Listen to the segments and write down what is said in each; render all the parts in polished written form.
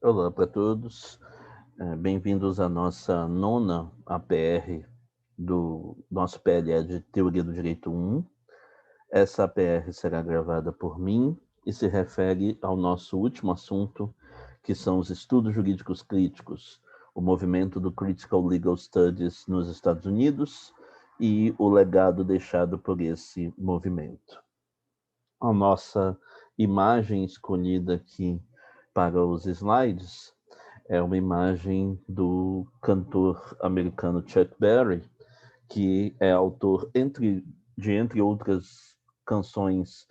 Olá para todos, bem-vindos à nossa nona APR do nosso PLE de Teoria do Direito 1. Essa APR será gravada por mim e se refere ao nosso último assunto, que são os estudos jurídicos críticos, o movimento do Critical Legal Studies nos Estados Unidos e o legado deixado por esse movimento. A nossa imagem escolhida aqui para os slides é uma imagem do cantor americano Chuck Berry, que é autor, entre outras canções,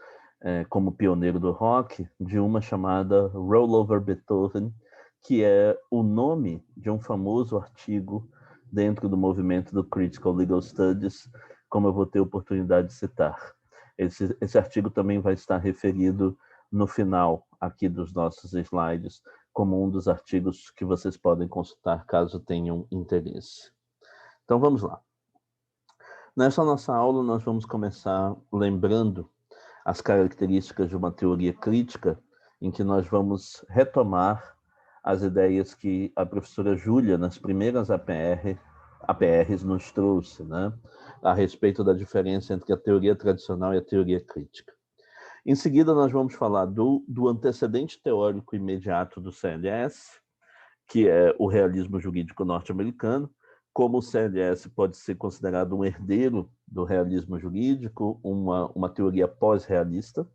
como pioneiro do rock, de uma chamada Roll Over Beethoven, que é o nome de um famoso artigo dentro do movimento do Critical Legal Studies, como eu vou ter oportunidade de citar. Esse artigo também vai estar referido no final aqui dos nossos slides, como um dos artigos que vocês podem consultar caso tenham interesse. Então vamos lá. Nessa nossa aula nós vamos começar lembrando as características de uma teoria crítica, em que nós vamos retomar as ideias que a professora Júlia, nas primeiras APRs, nos trouxe, né, a respeito da diferença entre a teoria tradicional e a teoria crítica. Em seguida, nós vamos falar do antecedente teórico imediato do CLS, que é o realismo jurídico norte-americano, como o CLS pode ser considerado um herdeiro do realismo jurídico, uma teoria pós-realista.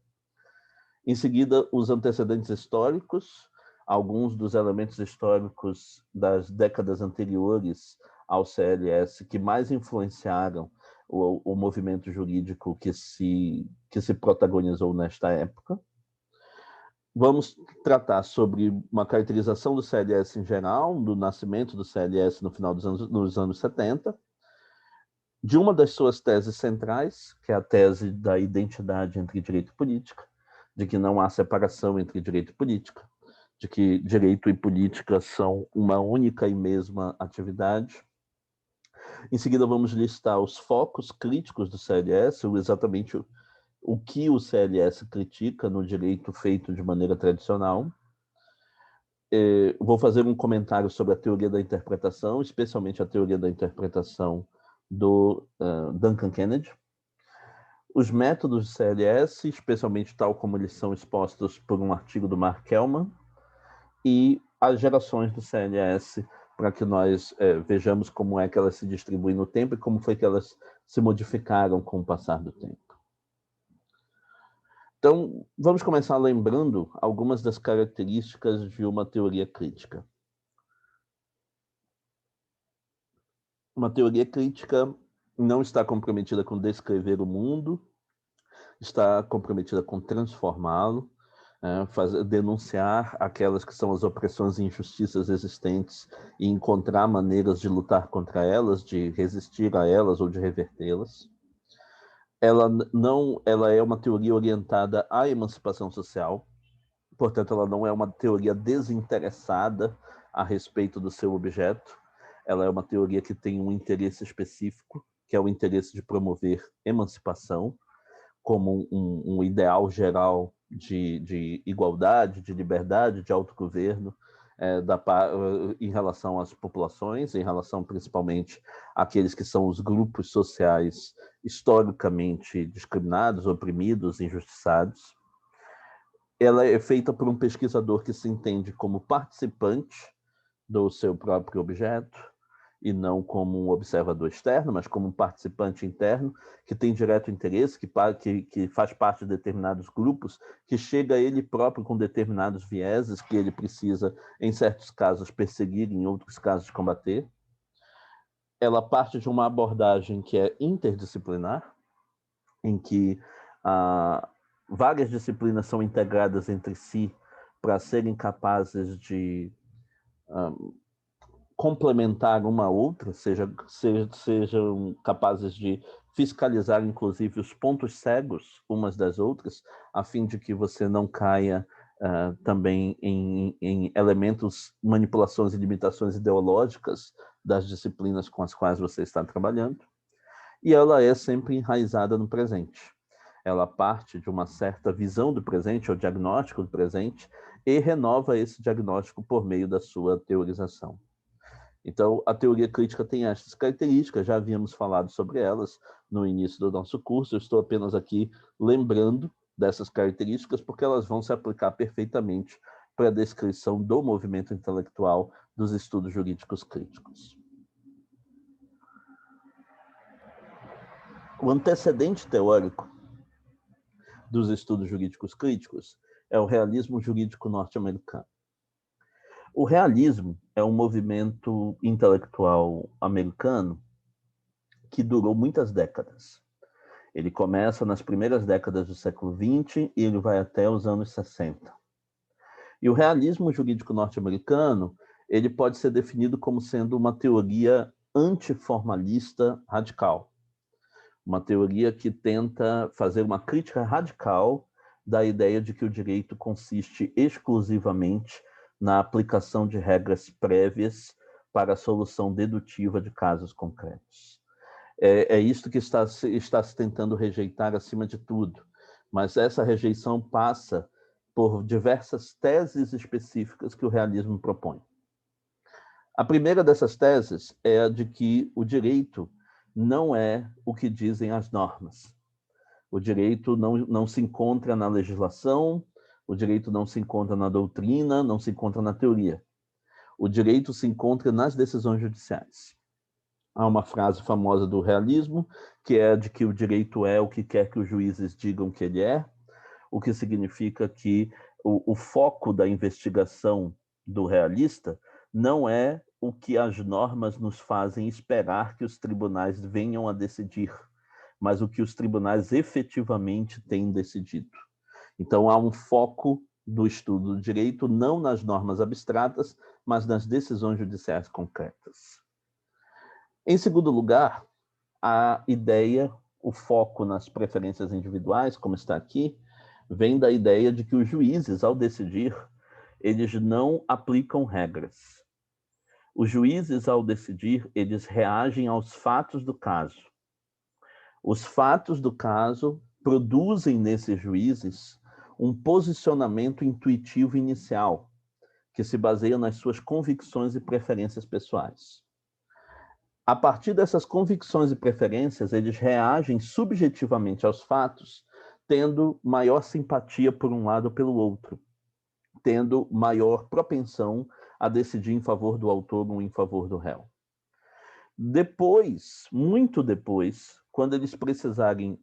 Em seguida, os antecedentes históricos, alguns dos elementos históricos das décadas anteriores ao CLS que mais influenciaram o movimento jurídico que se protagonizou nesta época. Vamos tratar sobre uma caracterização do CLS em geral, do nascimento do CLS no final dos anos 70, de uma das suas teses centrais, que é a tese da identidade entre direito e política, de que não há separação entre direito e política, de que direito e política são uma única e mesma atividade. Em seguida, vamos listar os focos críticos do CLS, exatamente o que o CLS critica no direito feito de maneira tradicional. Vou fazer um comentário sobre a teoria da interpretação, especialmente a teoria da interpretação do Duncan Kennedy. Os métodos do CLS, especialmente tal como eles são expostos por um artigo do Mark Kellman, e as gerações do CLS, para que nós vejamos como é que elas se distribuem no tempo e como foi que elas se modificaram com o passar do tempo. Então, vamos começar lembrando algumas das características de uma teoria crítica. Uma teoria crítica não está comprometida com descrever o mundo, está comprometida com transformá-lo, denunciar aquelas que são as opressões e injustiças existentes e encontrar maneiras de lutar contra elas, de resistir a elas ou de revertê-las. Ela é uma teoria orientada à emancipação social, portanto, ela não é uma teoria desinteressada a respeito do seu objeto. Ela é uma teoria que tem um interesse específico, que é o interesse de promover emancipação como um ideal geral de igualdade, de liberdade, de autogoverno em relação às populações, em relação principalmente àqueles que são os grupos sociais historicamente discriminados, oprimidos, injustiçados. Ela é feita por um pesquisador que se entende como participante do seu próprio objeto, e não como um observador externo, mas como um participante interno, que tem direto interesse, que faz parte de determinados grupos, que chega a ele próprio com determinados vieses que ele precisa, em certos casos, perseguir, em outros casos, combater. Ela parte de uma abordagem que é interdisciplinar, em que várias disciplinas são integradas entre si para serem capazes de complementar uma a outra, sejam capazes de fiscalizar, inclusive, os pontos cegos umas das outras, a fim de que você não caia também em elementos, manipulações e limitações ideológicas das disciplinas com as quais você está trabalhando. E ela é sempre enraizada no presente. Ela parte de uma certa visão do presente, ou diagnóstico do presente, e renova esse diagnóstico por meio da sua teorização. Então, a teoria crítica tem estas características, já havíamos falado sobre elas no início do nosso curso, eu estou apenas aqui lembrando dessas características, porque elas vão se aplicar perfeitamente para a descrição do movimento intelectual dos estudos jurídicos críticos. O antecedente teórico dos estudos jurídicos críticos é o realismo jurídico norte-americano. O realismo é um movimento intelectual americano que durou muitas décadas. Ele começa nas primeiras décadas do século XX e ele vai até os anos 60. E o realismo jurídico norte-americano, ele pode ser definido como sendo uma teoria antiformalista radical. Uma teoria que tenta fazer uma crítica radical da ideia de que o direito consiste exclusivamente na aplicação de regras prévias para a solução dedutiva de casos concretos. É isto que está se tentando rejeitar acima de tudo, mas essa rejeição passa por diversas teses específicas que o realismo propõe. A primeira dessas teses é a de que o direito não é o que dizem as normas. O direito não se encontra na legislação, o direito não se encontra na doutrina, não se encontra na teoria. O direito se encontra nas decisões judiciais. Há uma frase famosa do realismo, que é de que o direito é o que quer que os juízes digam que ele é, o que significa que o foco da investigação do realista não é o que as normas nos fazem esperar que os tribunais venham a decidir, mas o que os tribunais efetivamente têm decidido. Então, há um foco do estudo do direito não nas normas abstratas, mas nas decisões judiciais concretas. Em segundo lugar, a ideia, o foco nas preferências individuais, como está aqui, vem da ideia de que os juízes, ao decidir, eles não aplicam regras. Os juízes, ao decidir, eles reagem aos fatos do caso. Os fatos do caso produzem nesses juízes um posicionamento intuitivo inicial, que se baseia nas suas convicções e preferências pessoais. A partir dessas convicções e preferências, eles reagem subjetivamente aos fatos, tendo maior simpatia por um lado ou pelo outro, tendo maior propensão a decidir em favor do autor ou em favor do réu. Depois, muito depois, quando eles precisarem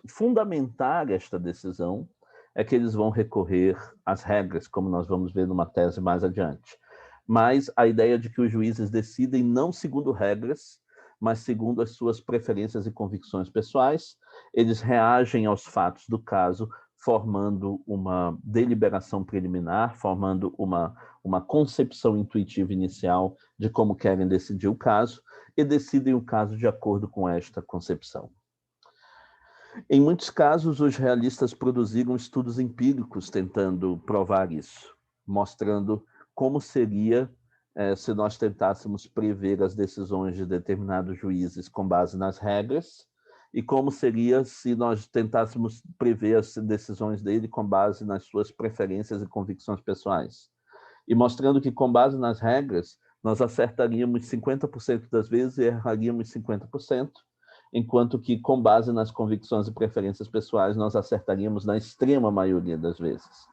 fundamentar esta decisão, é que eles vão recorrer às regras, como nós vamos ver numa tese mais adiante. Mas a ideia de que os juízes decidem não segundo regras, mas segundo as suas preferências e convicções pessoais, eles reagem aos fatos do caso, formando uma deliberação preliminar, formando uma concepção intuitiva inicial de como querem decidir o caso, e decidem o caso de acordo com esta concepção. Em muitos casos, os realistas produziram estudos empíricos tentando provar isso, mostrando como seria se nós tentássemos prever as decisões de determinados juízes com base nas regras, e como seria se nós tentássemos prever as decisões dele com base nas suas preferências e convicções pessoais. E mostrando que, com base nas regras, nós acertaríamos 50% das vezes e erraríamos 50%, enquanto que, com base nas convicções e preferências pessoais, nós acertaríamos na extrema maioria das vezes.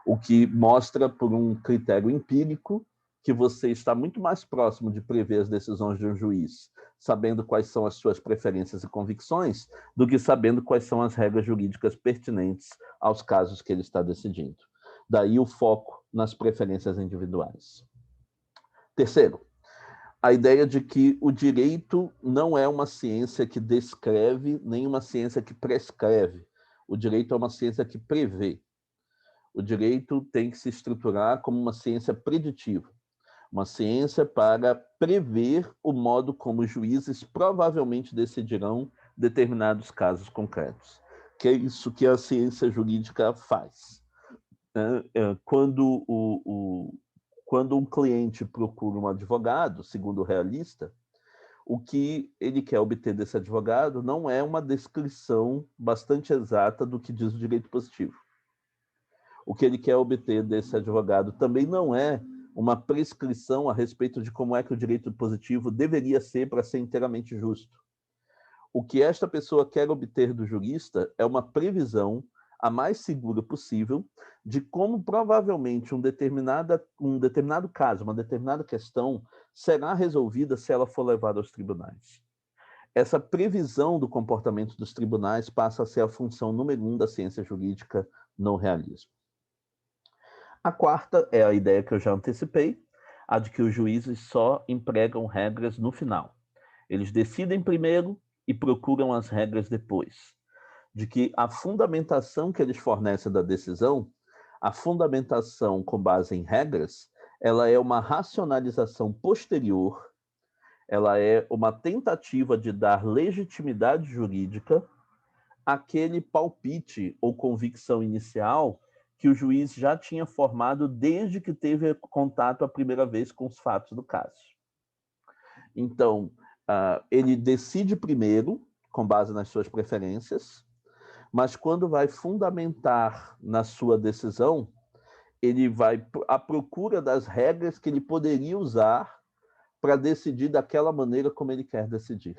O que mostra, por um critério empírico, que você está muito mais próximo de prever as decisões de um juiz, sabendo quais são as suas preferências e convicções, do que sabendo quais são as regras jurídicas pertinentes aos casos que ele está decidindo. Daí o foco nas preferências individuais. Terceiro, a ideia de que o direito não é uma ciência que descreve, nem uma ciência que prescreve. O direito é uma ciência que prevê. O direito tem que se estruturar como uma ciência preditiva, uma ciência para prever o modo como os juízes provavelmente decidirão determinados casos concretos, que é isso que a ciência jurídica faz. Quando um cliente procura um advogado, segundo o realista, o que ele quer obter desse advogado não é uma descrição bastante exata do que diz o direito positivo. O que ele quer obter desse advogado também não é uma prescrição a respeito de como é que o direito positivo deveria ser para ser inteiramente justo. O que esta pessoa quer obter do jurista é uma previsão a mais segura possível de como provavelmente um determinado caso, uma determinada questão será resolvida se ela for levada aos tribunais. Essa previsão do comportamento dos tribunais passa a ser a função número 1 da ciência jurídica no realismo. A quarta é a ideia que eu já antecipei, a de que os juízes só empregam regras no final. Eles decidem primeiro e procuram as regras depois. De que a fundamentação que eles fornecem da decisão, a fundamentação com base em regras, ela é uma racionalização posterior, ela é uma tentativa de dar legitimidade jurídica àquele palpite ou convicção inicial que o juiz já tinha formado desde que teve contato a primeira vez com os fatos do caso. Então, ele decide primeiro, com base nas suas preferências, mas quando vai fundamentar na sua decisão, ele vai à procura das regras que ele poderia usar para decidir daquela maneira como ele quer decidir.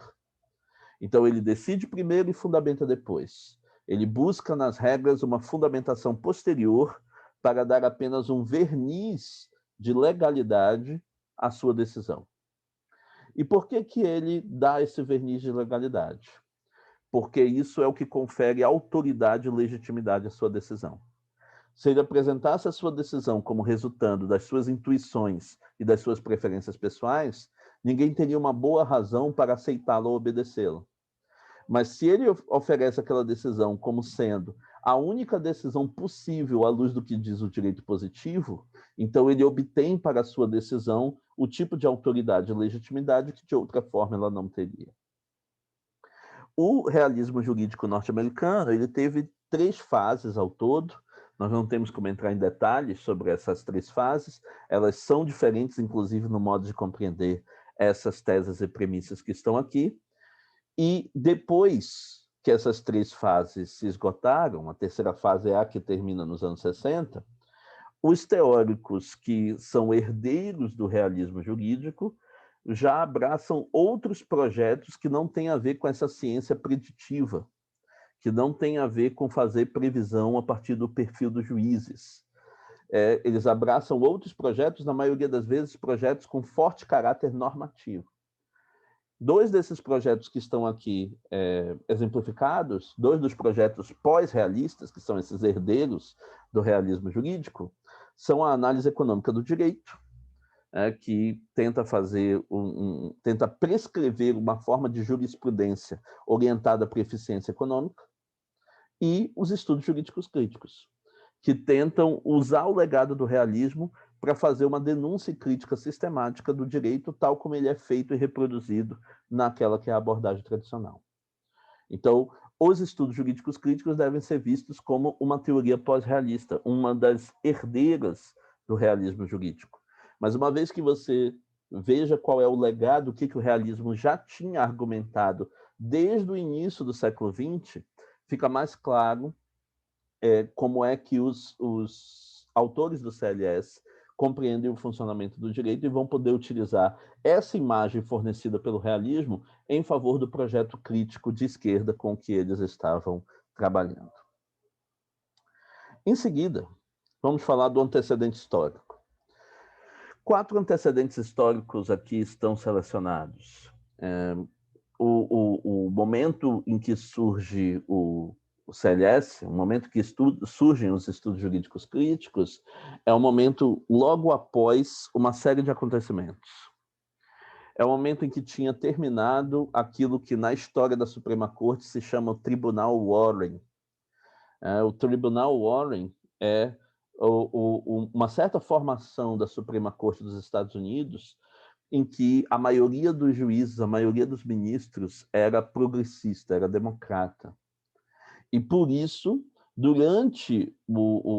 Então, ele decide primeiro e fundamenta depois. Ele busca nas regras uma fundamentação posterior para dar apenas um verniz de legalidade à sua decisão. E por que que ele dá esse verniz de legalidade? Porque isso é o que confere autoridade e legitimidade à sua decisão. Se ele apresentasse a sua decisão como resultando das suas intuições e das suas preferências pessoais, ninguém teria uma boa razão para aceitá-la ou obedecê-la. Mas se ele oferece aquela decisão como sendo a única decisão possível à luz do que diz o direito positivo, então ele obtém para a sua decisão o tipo de autoridade e legitimidade que de outra forma ela não teria. O realismo jurídico norte-americano, ele teve 3 fases ao todo. Nós não temos como entrar em detalhes sobre essas 3 fases. Elas são diferentes, inclusive, no modo de compreender essas teses e premissas que estão aqui. E depois que essas 3 fases se esgotaram, a terceira fase é a que termina nos anos 60, os teóricos que são herdeiros do realismo jurídico já abraçam outros projetos que não têm a ver com essa ciência preditiva, que não têm a ver com fazer previsão a partir do perfil dos juízes. Eles abraçam outros projetos, na maioria das vezes, projetos com forte caráter normativo. 2 desses projetos que estão aqui exemplificados, 2 dos projetos pós-realistas, que são esses herdeiros do realismo jurídico, são a análise econômica do direito, que tenta tenta prescrever uma forma de jurisprudência orientada para a eficiência econômica, e os estudos jurídicos críticos, que tentam usar o legado do realismo para fazer uma denúncia e crítica sistemática do direito tal como ele é feito e reproduzido naquela que é a abordagem tradicional. Então, os estudos jurídicos críticos devem ser vistos como uma teoria pós-realista, uma das herdeiras do realismo jurídico. Mas uma vez que você veja qual é o legado, o que o realismo já tinha argumentado desde o início do século XX, fica mais claro como é que os autores do CLS compreendem o funcionamento do direito e vão poder utilizar essa imagem fornecida pelo realismo em favor do projeto crítico de esquerda com que eles estavam trabalhando. Em seguida, vamos falar do antecedente histórico. 4 antecedentes históricos aqui estão selecionados. O momento em que surge o CLS, o momento que surgem os estudos jurídicos críticos, é um momento logo após uma série de acontecimentos. É o momento em que tinha terminado aquilo que na história da Suprema Corte se chama o Tribunal Warren. O Tribunal Warren é uma certa formação da Suprema Corte dos Estados Unidos em que a maioria dos juízes, a maioria dos ministros era progressista, era democrata. E por isso, durante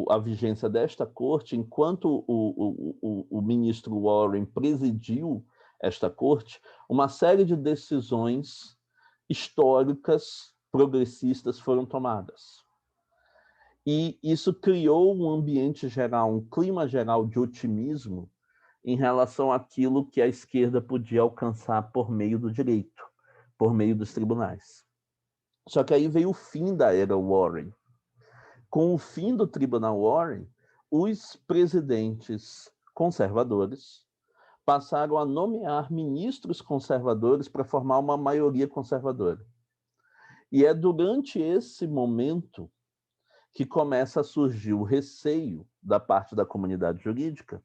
a vigência desta corte, enquanto o ministro Warren presidiu esta corte, uma série de decisões históricas progressistas foram tomadas. E isso criou um ambiente geral, um clima geral de otimismo em relação àquilo que a esquerda podia alcançar por meio do direito, por meio dos tribunais. Só que aí veio o fim da era Warren. Com o fim do Tribunal Warren, os presidentes conservadores passaram a nomear ministros conservadores para formar uma maioria conservadora. E é durante esse momento que começa a surgir o receio da parte da comunidade jurídica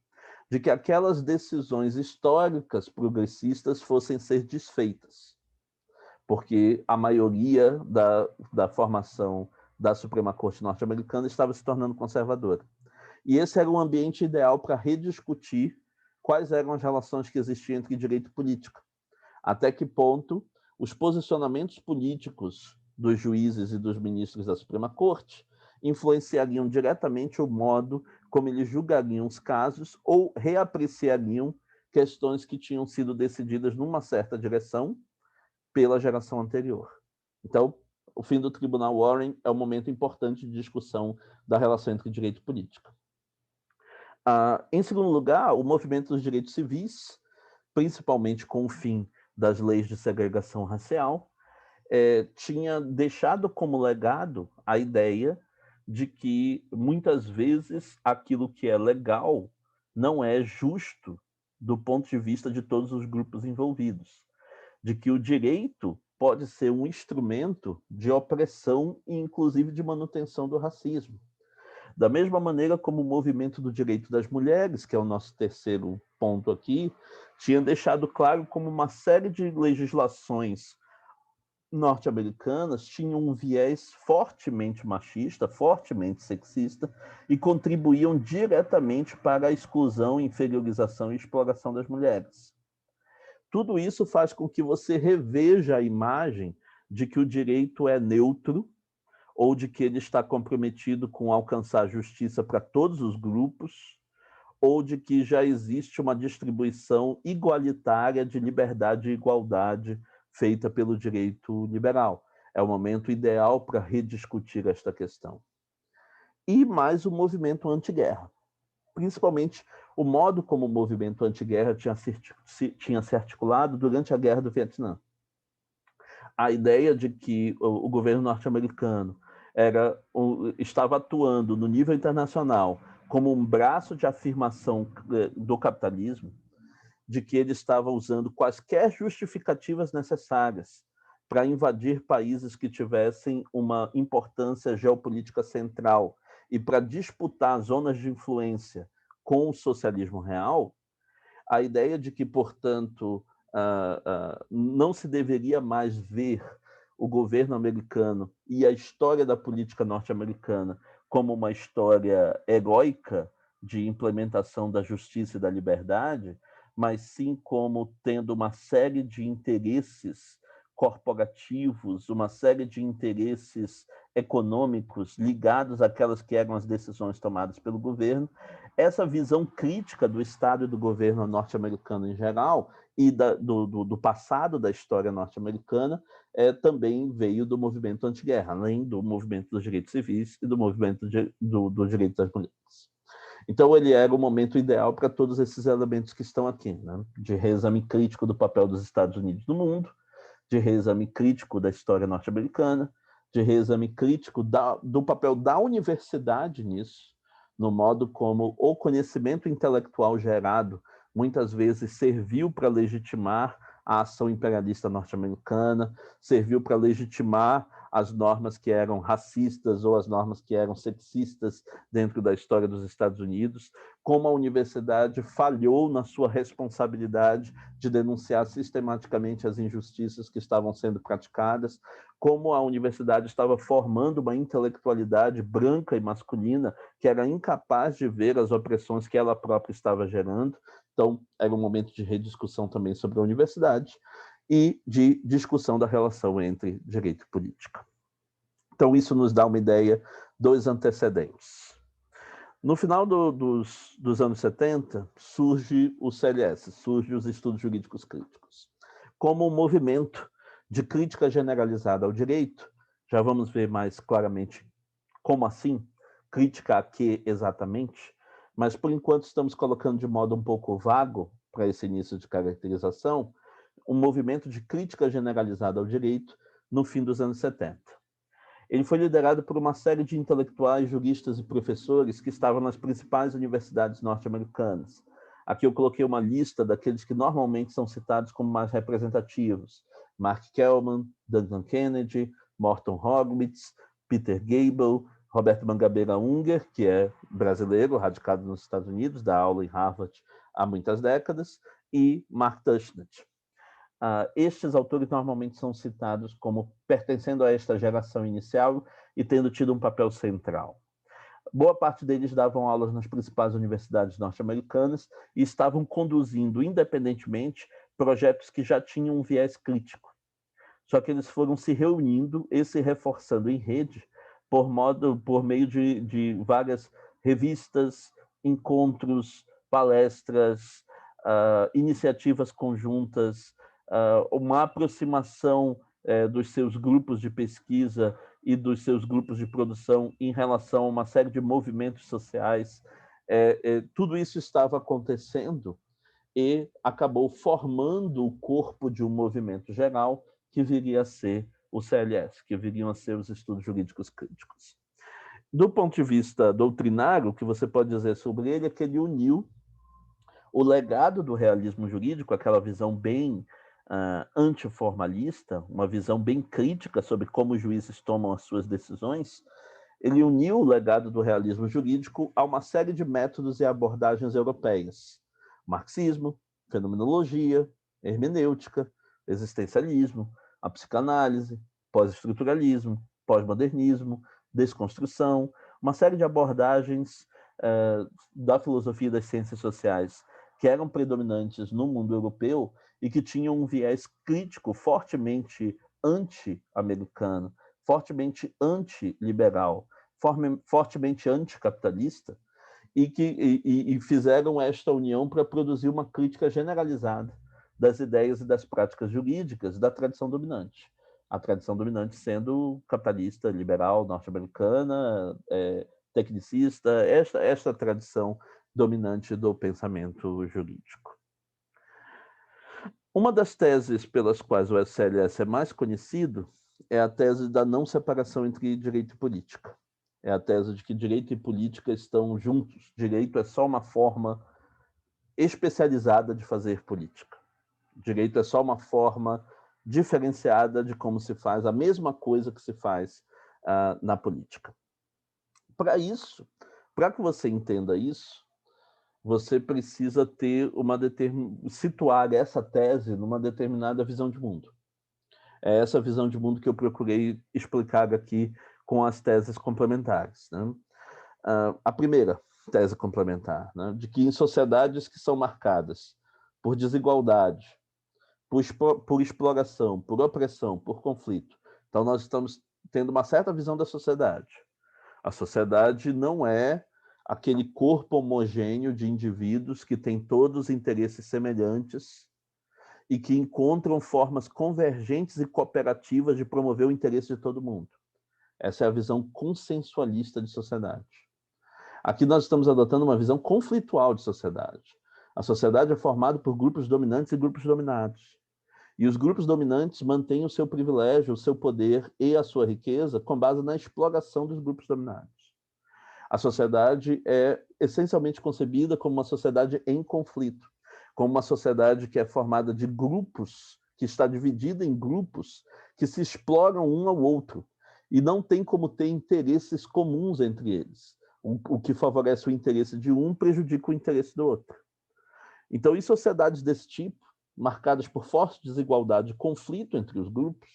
de que aquelas decisões históricas progressistas fossem ser desfeitas, porque a maioria da formação da Suprema Corte norte-americana estava se tornando conservadora. E esse era um ambiente ideal para rediscutir quais eram as relações que existiam entre direito e política. Até que ponto os posicionamentos políticos dos juízes e dos ministros da Suprema Corte influenciariam diretamente o modo como eles julgariam os casos ou reapreciariam questões que tinham sido decididas numa certa direção pela geração anterior. Então, o fim do Tribunal Warren é um momento importante de discussão da relação entre direito e política. Em segundo lugar, o movimento dos direitos civis, principalmente com o fim das leis de segregação racial, tinha deixado como legado a ideia de que, muitas vezes, aquilo que é legal não é justo do ponto de vista de todos os grupos envolvidos, de que o direito pode ser um instrumento de opressão e, inclusive, de manutenção do racismo. Da mesma maneira como o movimento do direito das mulheres, que é o nosso terceiro ponto aqui, tinha deixado claro como uma série de legislações norte-americanas tinham um viés fortemente machista, fortemente sexista, e contribuíam diretamente para a exclusão, inferiorização e exploração das mulheres. Tudo isso faz com que você reveja a imagem de que o direito é neutro, ou de que ele está comprometido com alcançar justiça para todos os grupos, ou de que já existe uma distribuição igualitária de liberdade e igualdade feita pelo direito liberal. É o momento ideal para rediscutir esta questão. E mais o movimento anti-guerra. Principalmente o modo como o movimento anti-guerra tinha se articulado durante a Guerra do Vietnã. A ideia de que o governo norte-americano estava atuando no nível internacional como um braço de afirmação do capitalismo, de que ele estava usando quaisquer justificativas necessárias para invadir países que tivessem uma importância geopolítica central e para disputar zonas de influência com o socialismo real, a ideia de que, portanto, não se deveria mais ver o governo americano e a história da política norte-americana como uma história heróica de implementação da justiça e da liberdade, mas sim como tendo uma série de interesses corporativos, uma série de interesses econômicos ligados àquelas que eram as decisões tomadas pelo governo. Essa visão crítica do Estado e do governo norte-americano em geral e do passado da história norte-americana também veio do movimento anti-guerra, além do movimento dos direitos civis e do movimento do direito das mulheres. Então, ele era o momento ideal para todos esses elementos que estão aqui, né? De reexame crítico do papel dos Estados Unidos no mundo, de reexame crítico da história norte-americana, de reexame crítico do papel da universidade nisso, no modo como o conhecimento intelectual gerado muitas vezes serviu para legitimar a ação imperialista norte-americana, serviu para legitimar as normas que eram racistas ou as normas que eram sexistas dentro da história dos Estados Unidos, como a universidade falhou na sua responsabilidade de denunciar sistematicamente as injustiças que estavam sendo praticadas, como a universidade estava formando uma intelectualidade branca e masculina que era incapaz de ver as opressões que ela própria estava gerando. Então, era um momento de rediscussão também sobre a universidade e de discussão da relação entre direito e política. Então, isso nos dá uma ideia dos antecedentes. No final dos anos 70, surge o CLS, surge os estudos jurídicos críticos, como um movimento de crítica generalizada ao direito. Já vamos ver mais claramente como assim, crítica a quê exatamente, mas por enquanto estamos colocando de modo um pouco vago, para esse início de caracterização, um movimento de crítica generalizada ao direito no fim dos anos 70. Ele foi liderado por uma série de intelectuais, juristas e professores que estavam nas principais universidades norte-americanas. Aqui eu coloquei uma lista daqueles que normalmente são citados como mais representativos: Mark Kellman, Duncan Kennedy, Morton Horowitz, Peter Gable, Roberto Mangabeira Unger, que é brasileiro, radicado nos Estados Unidos, dá aula em Harvard há muitas décadas, e Mark Tushnet. Estes autores normalmente são citados como pertencendo a esta geração inicial e tendo tido um papel central. Boa parte deles davam aulas nas principais universidades norte-americanas e estavam conduzindo, independentemente, projetos que já tinham um viés crítico. Só que eles foram se reunindo e se reforçando em rede por meio de várias revistas, encontros, palestras, iniciativas conjuntas, uma aproximação dos seus grupos de pesquisa e dos seus grupos de produção em relação a uma série de movimentos sociais. Tudo isso estava acontecendo e acabou formando o corpo de um movimento geral que viria a ser o CLS, que viriam a ser os estudos jurídicos críticos. Do ponto de vista doutrinário, o que você pode dizer sobre ele é que ele uniu o legado do realismo jurídico, aquela visão bem antiformalista, uma visão bem crítica sobre como os juízes tomam as suas decisões. Ele uniu o legado do realismo jurídico a uma série de métodos e abordagens europeias: marxismo, fenomenologia, hermenêutica, existencialismo, a psicanálise, pós-estruturalismo, pós-modernismo, desconstrução, uma série de abordagens da filosofia das ciências sociais que eram predominantes no mundo europeu e que tinham um viés crítico fortemente anti-americano, fortemente anti-liberal, fortemente anticapitalista, e fizeram esta união para produzir uma crítica generalizada das ideias e das práticas jurídicas da tradição dominante. A tradição dominante sendo capitalista, liberal, norte-americana, tecnicista, esta tradição dominante do pensamento jurídico. Uma das teses pelas quais o SLS é mais conhecido é a tese da não separação entre direito e política. É a tese de que direito e política estão juntos. Direito é só uma forma especializada de fazer política. Direito é só uma forma diferenciada de como se faz a mesma coisa que se faz na política. Para isso, para que você entenda isso, você precisa ter situar essa tese numa determinada visão de mundo. É essa visão de mundo que eu procurei explicar aqui com as teses complementares, né? A primeira tese complementar, né, de que em sociedades que são marcadas por desigualdade, por exploração, por opressão, por conflito, então nós estamos tendo uma certa visão da sociedade. A sociedade não é aquele corpo homogêneo de indivíduos que têm todos interesses semelhantes e que encontram formas convergentes e cooperativas de promover o interesse de todo mundo. Essa é a visão consensualista de sociedade. Aqui nós estamos adotando uma visão conflitual de sociedade. A sociedade é formada por grupos dominantes e grupos dominados. E os grupos dominantes mantêm o seu privilégio, o seu poder e a sua riqueza com base na exploração dos grupos dominados. A sociedade é essencialmente concebida como uma sociedade em conflito, como uma sociedade que é formada de grupos, que está dividida em grupos que se exploram um ao outro e não tem como ter interesses comuns entre eles. O que favorece o interesse de um prejudica o interesse do outro. Então, em sociedades desse tipo, marcadas por forte desigualdade e conflito entre os grupos,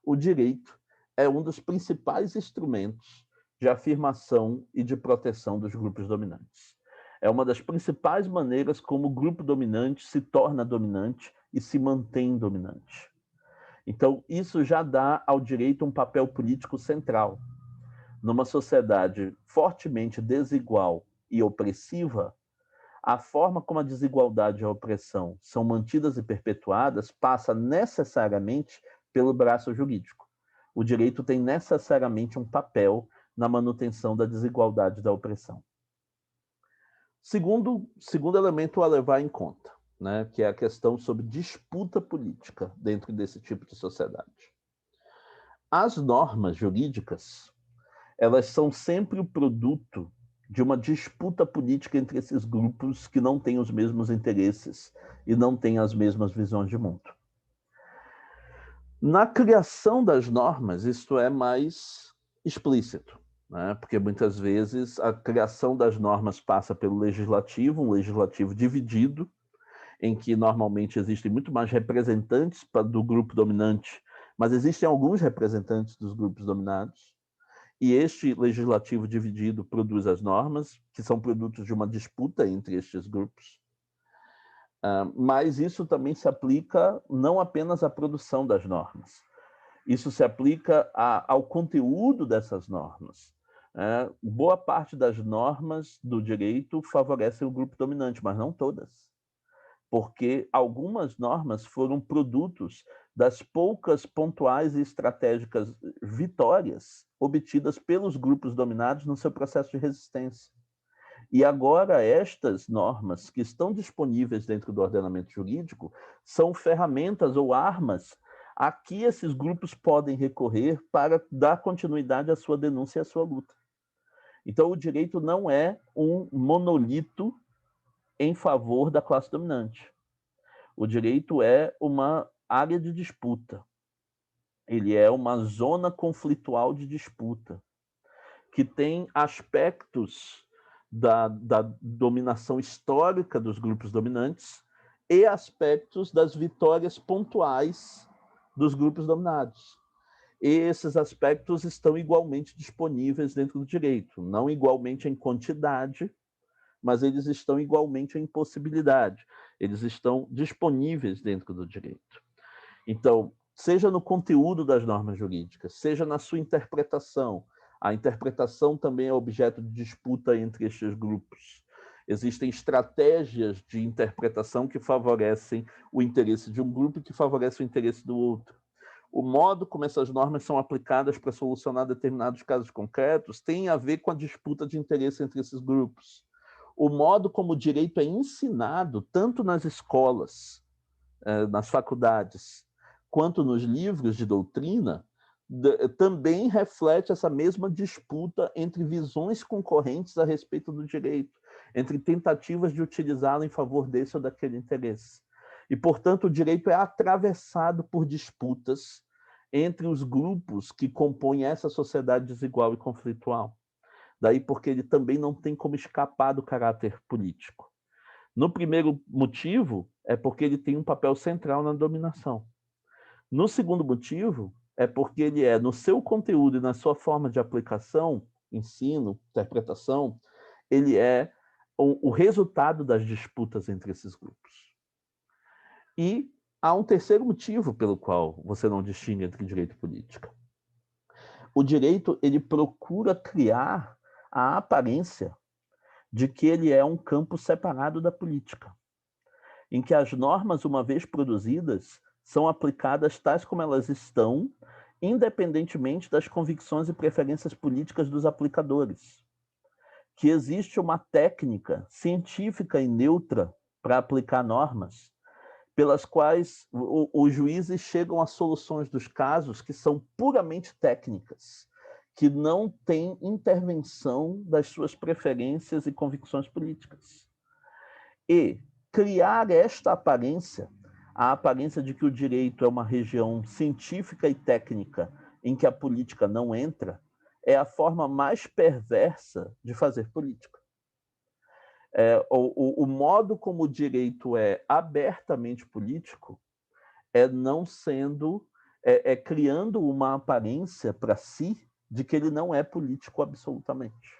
o direito é um dos principais instrumentos de afirmação e de proteção dos grupos dominantes. É uma das principais maneiras como o grupo dominante se torna dominante e se mantém dominante. Então, isso já dá ao direito um papel político central. Numa sociedade fortemente desigual e opressiva, a forma como a desigualdade e a opressão são mantidas e perpetuadas passa necessariamente pelo braço jurídico. O direito tem necessariamente um papel na manutenção da desigualdade e da opressão. Segundo elemento a levar em conta, né, que é a questão sobre disputa política dentro desse tipo de sociedade. As normas jurídicas, elas são sempre o produto de uma disputa política entre esses grupos que não têm os mesmos interesses e não têm as mesmas visões de mundo. Na criação das normas, isto é mais explícito, né? Porque muitas vezes a criação das normas passa pelo legislativo, um legislativo dividido, em que normalmente existem muito mais representantes do grupo dominante, mas existem alguns representantes dos grupos dominados, e este legislativo dividido produz as normas, que são produtos de uma disputa entre estes grupos. Mas isso também se aplica não apenas à produção das normas, isso se aplica ao conteúdo dessas normas. Boa parte das normas do direito favorecem o grupo dominante, mas não todas, porque algumas normas foram produtos das poucas pontuais e estratégicas vitórias obtidas pelos grupos dominados no seu processo de resistência. E agora estas normas que estão disponíveis dentro do ordenamento jurídico são ferramentas ou armas a que esses grupos podem recorrer para dar continuidade à sua denúncia e à sua luta. Então, o direito não é um monolito em favor da classe dominante. O direito é uma área de disputa. Ele é uma zona conflitual de disputa, que tem aspectos da dominação histórica dos grupos dominantes e aspectos das vitórias pontuais dos grupos dominados. E esses aspectos estão igualmente disponíveis dentro do direito, não igualmente em quantidade, mas eles estão igualmente em possibilidade. Eles estão disponíveis dentro do direito. Então, seja no conteúdo das normas jurídicas, seja na sua interpretação, a interpretação também é objeto de disputa entre estes grupos. Existem estratégias de interpretação que favorecem o interesse de um grupo e que favorecem o interesse do outro. O modo como essas normas são aplicadas para solucionar determinados casos concretos tem a ver com a disputa de interesse entre esses grupos. O modo como o direito é ensinado, tanto nas escolas, nas faculdades, quanto nos livros de doutrina, também reflete essa mesma disputa entre visões concorrentes a respeito do direito, entre tentativas de utilizá-lo em favor desse ou daquele interesse. E, portanto, o direito é atravessado por disputas entre os grupos que compõem essa sociedade desigual e conflitual. Daí porque ele também não tem como escapar do caráter político. No primeiro motivo, é porque ele tem um papel central na dominação. No segundo motivo, é porque ele é, no seu conteúdo e na sua forma de aplicação, ensino, interpretação, ele é o resultado das disputas entre esses grupos. E há um terceiro motivo pelo qual você não distingue entre direito e política. O direito, ele procura criar a aparência de que ele é um campo separado da política, em que as normas, uma vez produzidas, são aplicadas tais como elas estão, independentemente das convicções e preferências políticas dos aplicadores. Que existe uma técnica científica e neutra para aplicar normas, pelas quais os juízes chegam a soluções dos casos que são puramente técnicas, que não têm intervenção das suas preferências e convicções políticas. E criar esta aparência, a aparência de que o direito é uma região científica e técnica em que a política não entra, é a forma mais perversa de fazer política. O modo como o direito é abertamente político é não sendo, criando uma aparência para si de que ele não é político absolutamente.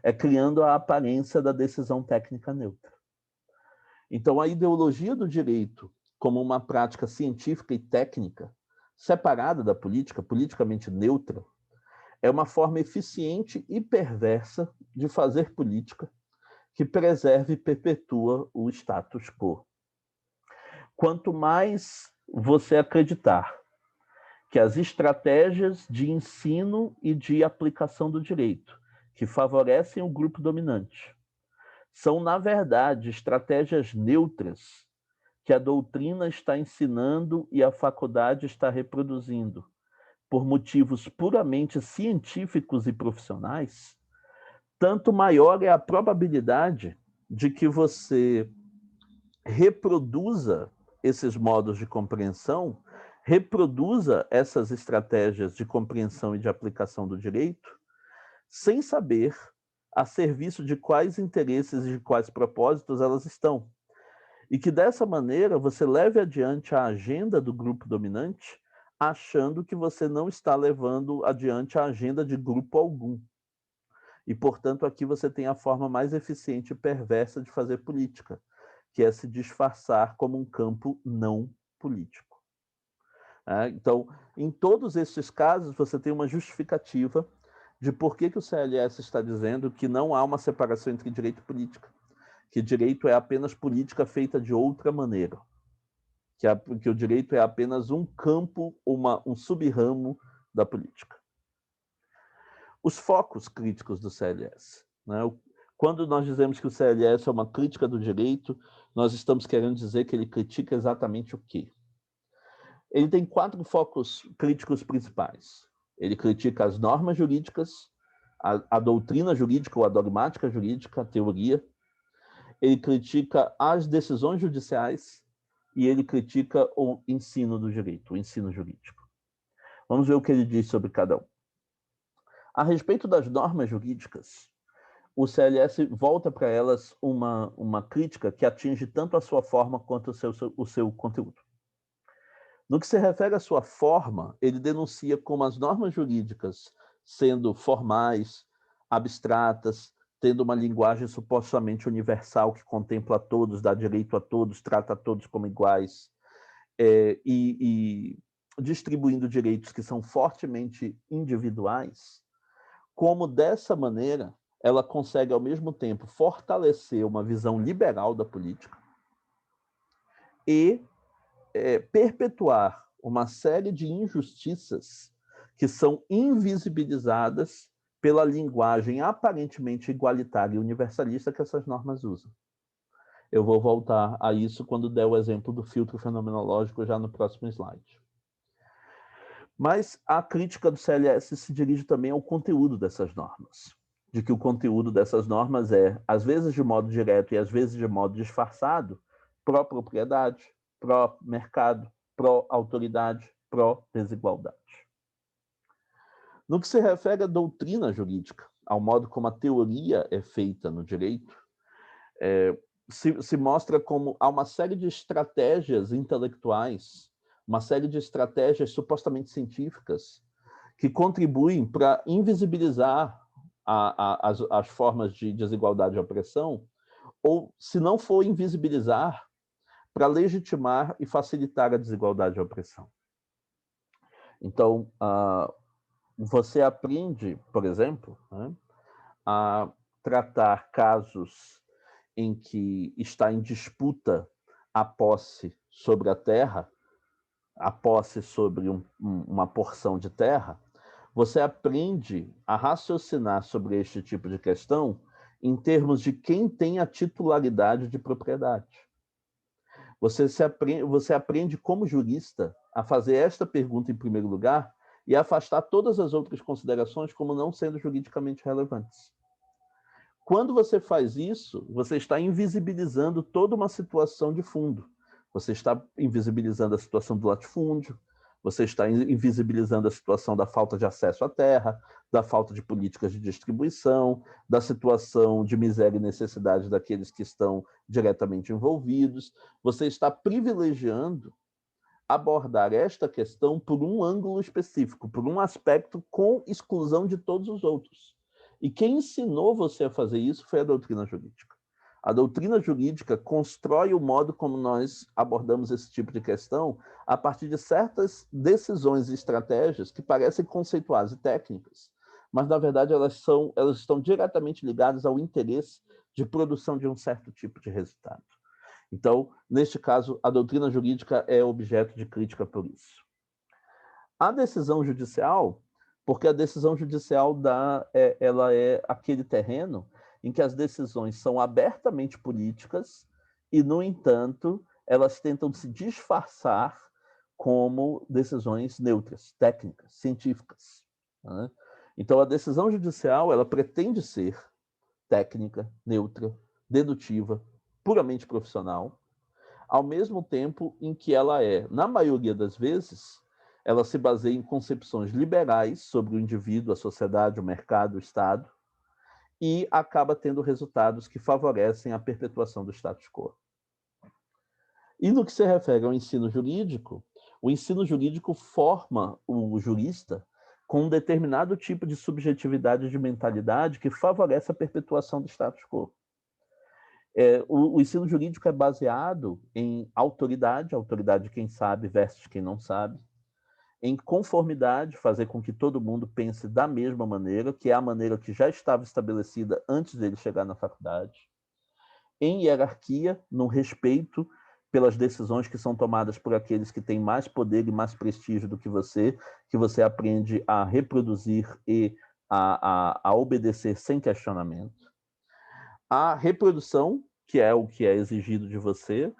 É criando a aparência da decisão técnica neutra. Então, a ideologia do direito como uma prática científica e técnica, separada da política, politicamente neutra, é uma forma eficiente e perversa de fazer política que preserva e perpetua o status quo. Quanto mais você acreditar que as estratégias de ensino e de aplicação do direito, que favorecem o grupo dominante, são, na verdade, estratégias neutras que a doutrina está ensinando e a faculdade está reproduzindo, por motivos puramente científicos e profissionais, tanto maior é a probabilidade de que você reproduza esses modos de compreensão, reproduza essas estratégias de compreensão e de aplicação do direito, sem saber a serviço de quais interesses e de quais propósitos elas estão. E que dessa maneira você leve adiante a agenda do grupo dominante, achando que você não está levando adiante a agenda de grupo algum. E, portanto, aqui você tem a forma mais eficiente e perversa de fazer política, que é se disfarçar como um campo não político. Então, em todos esses casos, você tem uma justificativa de por que o CLS está dizendo que não há uma separação entre direito e política, que direito é apenas política feita de outra maneira, que o direito é apenas um campo, um sub-ramo da política. Os focos críticos do CLS. Quando nós dizemos que o CLS é uma crítica do direito, nós estamos querendo dizer que ele critica exatamente o quê? Ele tem 4 focos críticos principais. Ele critica as normas jurídicas, a doutrina jurídica ou a dogmática jurídica, a teoria. Ele critica as decisões judiciais e ele critica o ensino do direito, o ensino jurídico. Vamos ver o que ele diz sobre cada um. A respeito das normas jurídicas, o CLS volta para elas uma crítica que atinge tanto a sua forma quanto o seu conteúdo. No que se refere à sua forma, ele denuncia como as normas jurídicas, sendo formais, abstratas, tendo uma linguagem supostamente universal que contempla a todos, dá direito a todos, trata a todos como iguais, e distribuindo direitos que são fortemente individuais, como dessa maneira ela consegue, ao mesmo tempo, fortalecer uma visão liberal da política e perpetuar uma série de injustiças que são invisibilizadas pela linguagem aparentemente igualitária e universalista que essas normas usam. Eu vou voltar a isso quando der o exemplo do filtro fenomenológico já no próximo slide. Mas a crítica do CLS se dirige também ao conteúdo dessas normas, de que o conteúdo dessas normas é, às vezes de modo direto e às vezes de modo disfarçado, pró-propriedade, pró-mercado, pró-autoridade, pró-desigualdade. No que se refere à doutrina jurídica, ao modo como a teoria é feita no direito, se mostra como há uma série de estratégias intelectuais, uma série de estratégias supostamente científicas que contribuem para invisibilizar as formas de desigualdade e opressão, ou, se não for invisibilizar, para legitimar e facilitar a desigualdade e a opressão. Então, você aprende, por exemplo, a tratar casos em que está em disputa a posse sobre a terra, a posse sobre uma porção de terra, você aprende a raciocinar sobre este tipo de questão em termos de quem tem a titularidade de propriedade. Você aprende como jurista a fazer esta pergunta em primeiro lugar e afastar todas as outras considerações como não sendo juridicamente relevantes. Quando você faz isso, você está invisibilizando toda uma situação de fundo. Você está invisibilizando a situação do latifúndio, você está invisibilizando a situação da falta de acesso à terra, da falta de políticas de distribuição, da situação de miséria e necessidade daqueles que estão diretamente envolvidos. Você está privilegiando abordar esta questão por um ângulo específico, por um aspecto com exclusão de todos os outros. E quem ensinou você a fazer isso foi a doutrina jurídica. A doutrina jurídica constrói o modo como nós abordamos esse tipo de questão a partir de certas decisões e estratégias que parecem conceituais e técnicas, mas, na verdade, elas estão diretamente ligadas ao interesse de produção de um certo tipo de resultado. Então, neste caso, a doutrina jurídica é objeto de crítica por isso. A decisão judicial, porque a decisão judicial ela é aquele terreno em que as decisões são abertamente políticas e, no entanto, elas tentam se disfarçar como decisões neutras, técnicas, científicas, né? Então, a decisão judicial, ela pretende ser técnica, neutra, dedutiva, puramente profissional, ao mesmo tempo em que ela na maioria das vezes, ela se baseia em concepções liberais sobre o indivíduo, a sociedade, o mercado, o Estado, e acaba tendo resultados que favorecem a perpetuação do status quo. E no que se refere ao ensino jurídico, o ensino jurídico forma o jurista com um determinado tipo de subjetividade de mentalidade que favorece a perpetuação do status quo. O ensino jurídico é baseado em autoridade de quem sabe versus quem não sabe, em conformidade, fazer com que todo mundo pense da mesma maneira, que é a maneira que já estava estabelecida antes dele chegar na faculdade, em hierarquia, no respeito pelas decisões que são tomadas por aqueles que têm mais poder e mais prestígio do que você aprende a reproduzir e a obedecer sem questionamento. A reprodução, que é o que é exigido de você,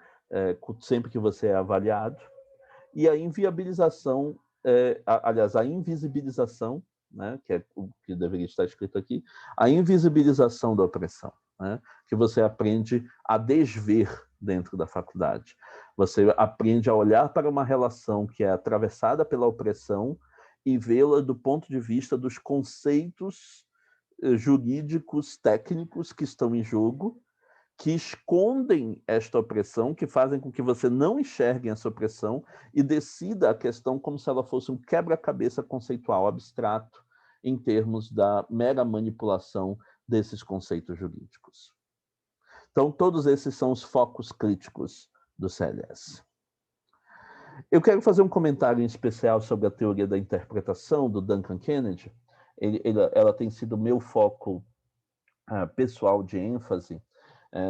sempre que você é avaliado, e a inviabilização, aliás, a invisibilização, né, que é o que deveria estar escrito aqui, a invisibilização da opressão, né, que você aprende a desver dentro da faculdade. Você aprende a olhar para uma relação que é atravessada pela opressão e vê-la do ponto de vista dos conceitos jurídicos técnicos que estão em jogo, que escondem esta opressão, que fazem com que você não enxergue essa opressão e decida a questão como se ela fosse um quebra-cabeça conceitual abstrato em termos da mera manipulação desses conceitos jurídicos. Então, todos esses são os focos críticos do CLS. Eu quero fazer um comentário em especial sobre a teoria da interpretação do Duncan Kennedy. Ela tem sido meu foco pessoal de ênfase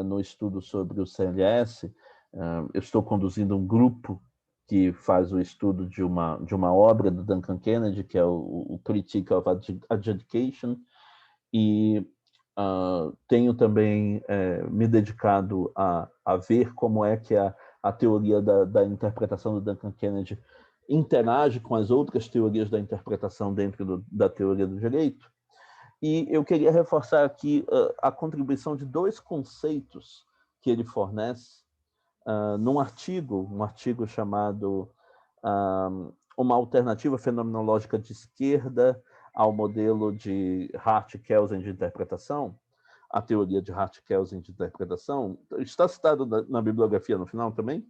no estudo sobre o CLS. Eu estou conduzindo um grupo que faz o estudo de uma obra do Duncan Kennedy, que é o Critique of Adjudication, e tenho também me dedicado a ver como é que a teoria da interpretação do Duncan Kennedy interage com as outras teorias da interpretação dentro da teoria do direito. E eu queria reforçar aqui a contribuição de dois conceitos que ele fornece num artigo, chamado Uma Alternativa Fenomenológica de Esquerda ao Modelo de Hart-Kelsen de Interpretação, a teoria de Hart-Kelsen de interpretação. Está citado na bibliografia no final também.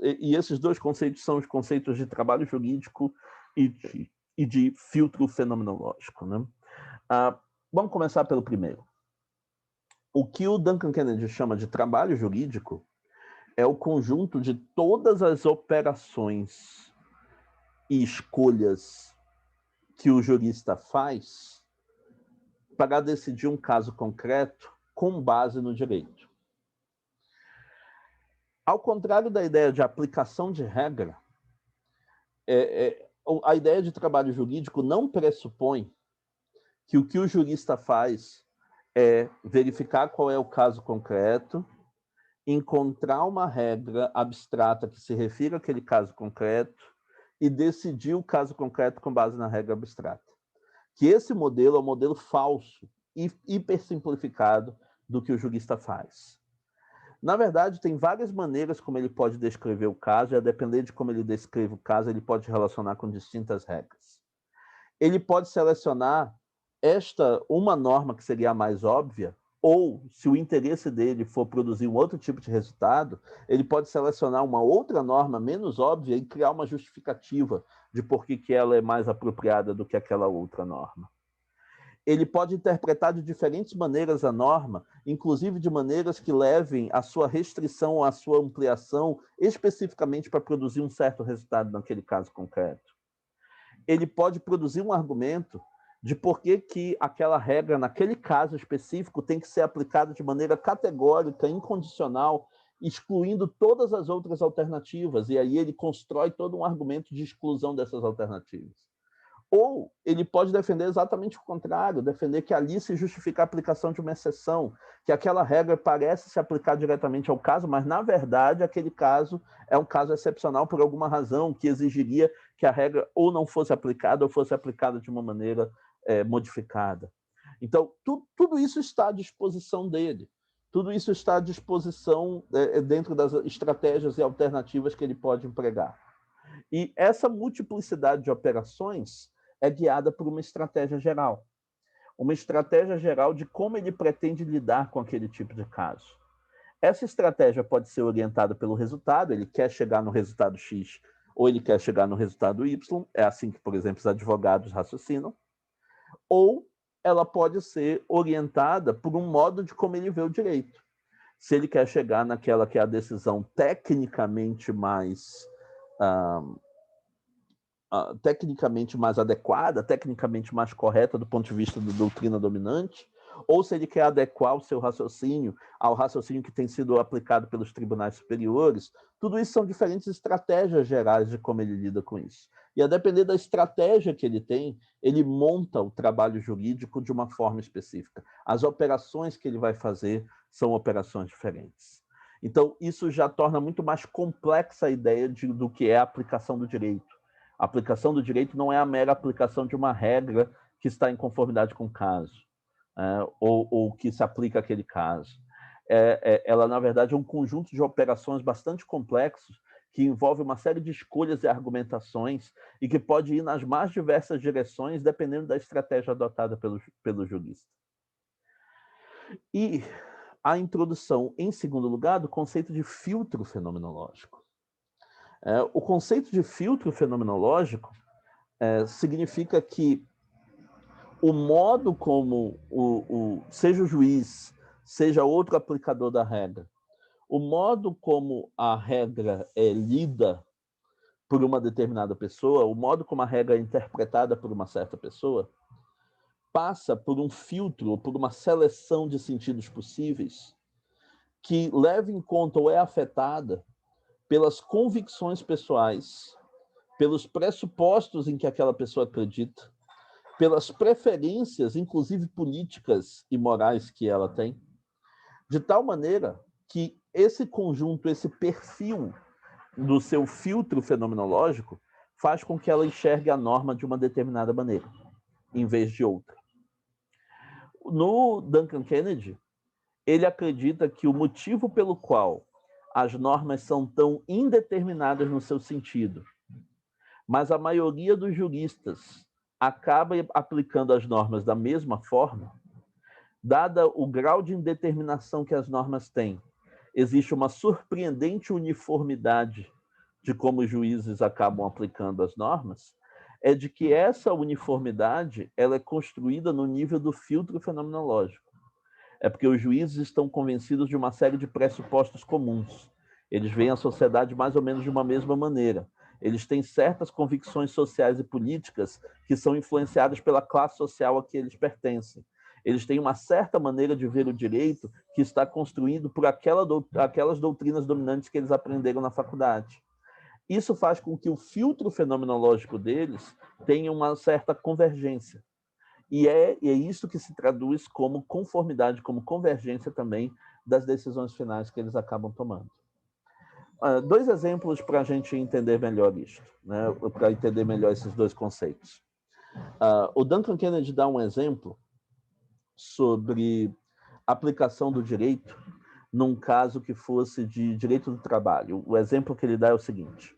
E esses dois conceitos são os conceitos de trabalho jurídico e de filtro fenomenológico, né? Vamos começar pelo primeiro. O que o Duncan Kennedy chama de trabalho jurídico é o conjunto de todas as operações e escolhas que o jurista faz para decidir um caso concreto com base no direito. Ao contrário da ideia de aplicação de regra, a ideia de trabalho jurídico não pressupõe que o jurista faz é verificar qual é o caso concreto, encontrar uma regra abstrata que se refira àquele caso concreto e decidir o caso concreto com base na regra abstrata. Que esse modelo é um modelo falso e hipersimplificado do que o jurista faz. Na verdade, tem várias maneiras como ele pode descrever o caso, e a depender de como ele descreve o caso, ele pode relacionar com distintas regras. Ele pode selecionar uma norma que seria a mais óbvia, ou, se o interesse dele for produzir um outro tipo de resultado, ele pode selecionar uma outra norma menos óbvia e criar uma justificativa de por que ela é mais apropriada do que aquela outra norma. Ele pode interpretar de diferentes maneiras a norma, inclusive de maneiras que levem à sua restrição ou à sua ampliação, especificamente para produzir um certo resultado naquele caso concreto. Ele pode produzir um argumento de por que aquela regra, naquele caso específico, tem que ser aplicada de maneira categórica, incondicional excluindo todas as outras alternativas, e aí ele constrói todo um argumento de exclusão dessas alternativas. Ou ele pode defender exatamente o contrário, defender que ali se justifica a aplicação de uma exceção, que aquela regra parece se aplicar diretamente ao caso, mas, na verdade, aquele caso é um caso excepcional por alguma razão que exigiria que a regra ou não fosse aplicada ou fosse aplicada de uma maneira modificada. Então, tudo isso está à disposição dele. Tudo isso está à disposição dentro das estratégias e alternativas que ele pode empregar. E essa multiplicidade de operações é guiada por uma estratégia geral. Uma estratégia geral de como ele pretende lidar com aquele tipo de caso. Essa estratégia pode ser orientada pelo resultado, ele quer chegar no resultado X ou ele quer chegar no resultado Y, é assim que, por exemplo, os advogados raciocinam, ou ela pode ser orientada por um modo de como ele vê o direito. Se ele quer chegar naquela que é a decisão tecnicamente mais adequada, tecnicamente mais correta do ponto de vista da doutrina dominante, ou se ele quer adequar o seu raciocínio ao raciocínio que tem sido aplicado pelos tribunais superiores, tudo isso são diferentes estratégias gerais de como ele lida com isso. E a depender da estratégia que ele tem, ele monta o trabalho jurídico de uma forma específica. As operações que ele vai fazer são operações diferentes. Então, isso já torna muito mais complexa a ideia do que é a aplicação do direito. A aplicação do direito não é a mera aplicação de uma regra que está em conformidade com o caso, ou que se aplica àquele caso. Ela, na verdade, é um conjunto de operações bastante complexos que envolve uma série de escolhas e argumentações e que pode ir nas mais diversas direções, dependendo da estratégia adotada pelo jurista. E a introdução, em segundo lugar, do conceito de filtro fenomenológico. O conceito de filtro fenomenológico significa que o modo como seja o juiz, seja outro aplicador da regra, o modo como a regra é lida por uma determinada pessoa, o modo como a regra é interpretada por uma certa pessoa, passa por um filtro, por uma seleção de sentidos possíveis que leva em conta ou é afetada pelas convicções pessoais, pelos pressupostos em que aquela pessoa acredita, pelas preferências, inclusive políticas e morais que ela tem, de tal maneira que esse conjunto, esse perfil do seu filtro fenomenológico faz com que ela enxergue a norma de uma determinada maneira, em vez de outra. No Duncan Kennedy, ele acredita que o motivo pelo qual as normas são tão indeterminadas no seu sentido, mas a maioria dos juristas acaba aplicando as normas da mesma forma, dada o grau de indeterminação que as normas têm, existe uma surpreendente uniformidade de como os juízes acabam aplicando as normas, é de que essa uniformidade ela é construída no nível do filtro fenomenológico. É porque os juízes estão convencidos de uma série de pressupostos comuns. Eles veem a sociedade mais ou menos de uma mesma maneira. Eles têm certas convicções sociais e políticas que são influenciadas pela classe social a que eles pertencem. Eles têm uma certa maneira de ver o direito que está construído por aquelas doutrinas dominantes que eles aprenderam na faculdade. Isso faz com que o filtro fenomenológico deles tenha uma certa convergência. E é isso que se traduz como conformidade, como convergência também das decisões finais que eles acabam tomando. Dois exemplos para a gente entender melhor isso, né? Para entender melhor esses dois conceitos. O Duncan Kennedy dá um exemplo sobre aplicação do direito num caso que fosse de direito do trabalho. O exemplo que ele dá é o seguinte.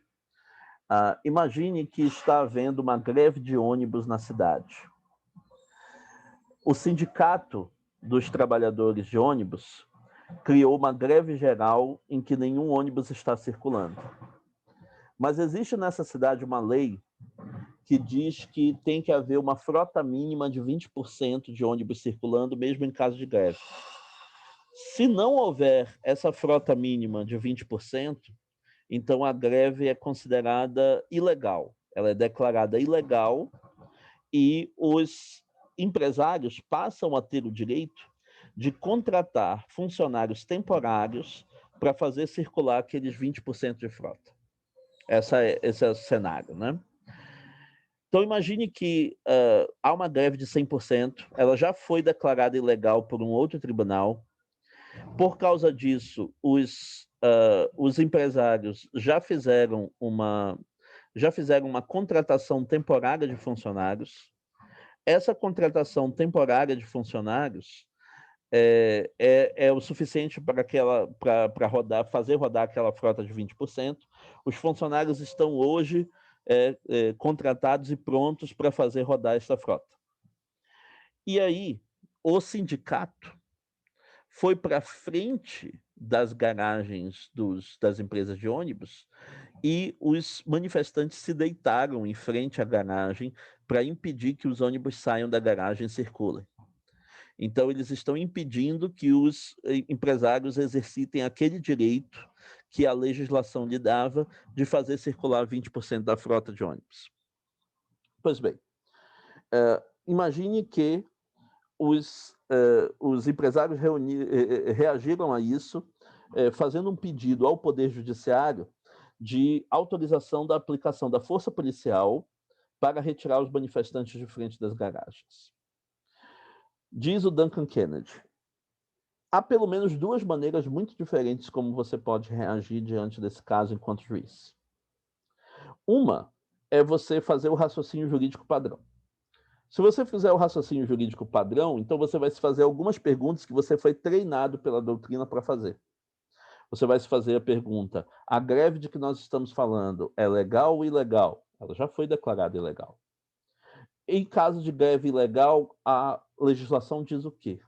Imagine que está havendo uma greve de ônibus na cidade. O sindicato dos trabalhadores de ônibus criou uma greve geral em que nenhum ônibus está circulando. Mas existe nessa cidade uma lei que diz que tem que haver uma frota mínima de 20% de ônibus circulando, mesmo em caso de greve. Se não houver essa frota mínima de 20%, então a greve é considerada ilegal. Ela é declarada ilegal e os empresários passam a ter o direito de contratar funcionários temporários para fazer circular aqueles 20% de frota. Esse é o cenário, né? Então, imagine que há uma greve de 100%, ela já foi declarada ilegal por um outro tribunal. Por causa disso, os empresários já fizeram uma contratação temporária de funcionários. Essa contratação temporária de funcionários é o suficiente para fazer rodar aquela frota de 20%. Os funcionários estão hoje contratados e prontos para fazer rodar essa frota. E aí, o sindicato foi para frente das garagens das empresas de ônibus e os manifestantes se deitaram em frente à garagem para impedir que os ônibus saiam da garagem e circulem. Então, eles estão impedindo que os empresários exercitem aquele direito que a legislação lhe dava de fazer circular 20% da frota de ônibus. Pois bem, imagine que os empresários reagiram a isso, fazendo um pedido ao Poder Judiciário de autorização da aplicação da força policial para retirar os manifestantes de frente das garagens. Diz o Duncan Kennedy: há pelo menos duas maneiras muito diferentes como você pode reagir diante desse caso enquanto juiz. Uma é você fazer o raciocínio jurídico padrão. Se você fizer o raciocínio jurídico padrão, então você vai se fazer algumas perguntas que você foi treinado pela doutrina para fazer. Você vai se fazer a pergunta: a greve de que nós estamos falando é legal ou ilegal? Ela já foi declarada ilegal. Em caso de greve ilegal, a legislação diz o quê?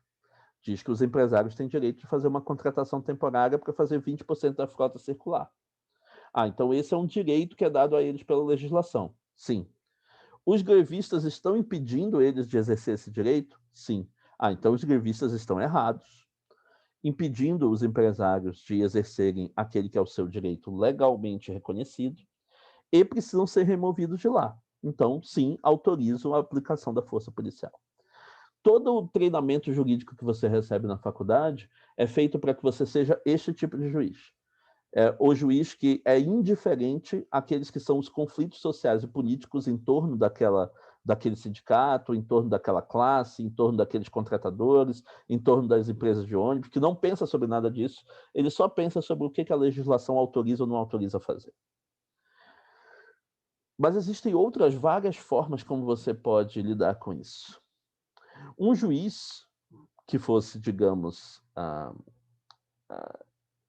Diz que os empresários têm direito de fazer uma contratação temporária para fazer 20% da frota circular. Então esse é um direito que é dado a eles pela legislação. Sim. Os grevistas estão impedindo eles de exercer esse direito? Sim. Então os grevistas estão errados, impedindo os empresários de exercerem aquele que é o seu direito legalmente reconhecido e precisam ser removidos de lá. Então, sim, autorizo a aplicação da força policial. Todo o treinamento jurídico que você recebe na faculdade é feito para que você seja este tipo de juiz. O juiz que é indiferente àqueles que são os conflitos sociais e políticos em torno daquele sindicato, em torno daquela classe, em torno daqueles contratadores, em torno das empresas de ônibus, que não pensa sobre nada disso, ele só pensa sobre o que a legislação autoriza ou não autoriza a fazer. Mas existem outras várias formas como você pode lidar com isso. Um juiz que fosse, digamos,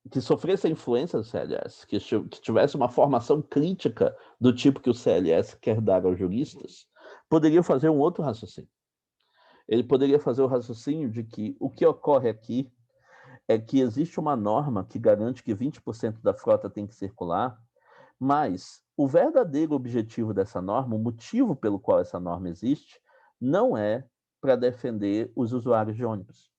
que sofresse a influência do CLS, que tivesse uma formação crítica do tipo que o CLS quer dar aos juristas, poderia fazer um outro raciocínio. Ele poderia fazer o raciocínio de que o que ocorre aqui é que existe uma norma que garante que 20% da frota tem que circular, mas o verdadeiro objetivo dessa norma, o motivo pelo qual essa norma existe, não é para defender os usuários de ônibus.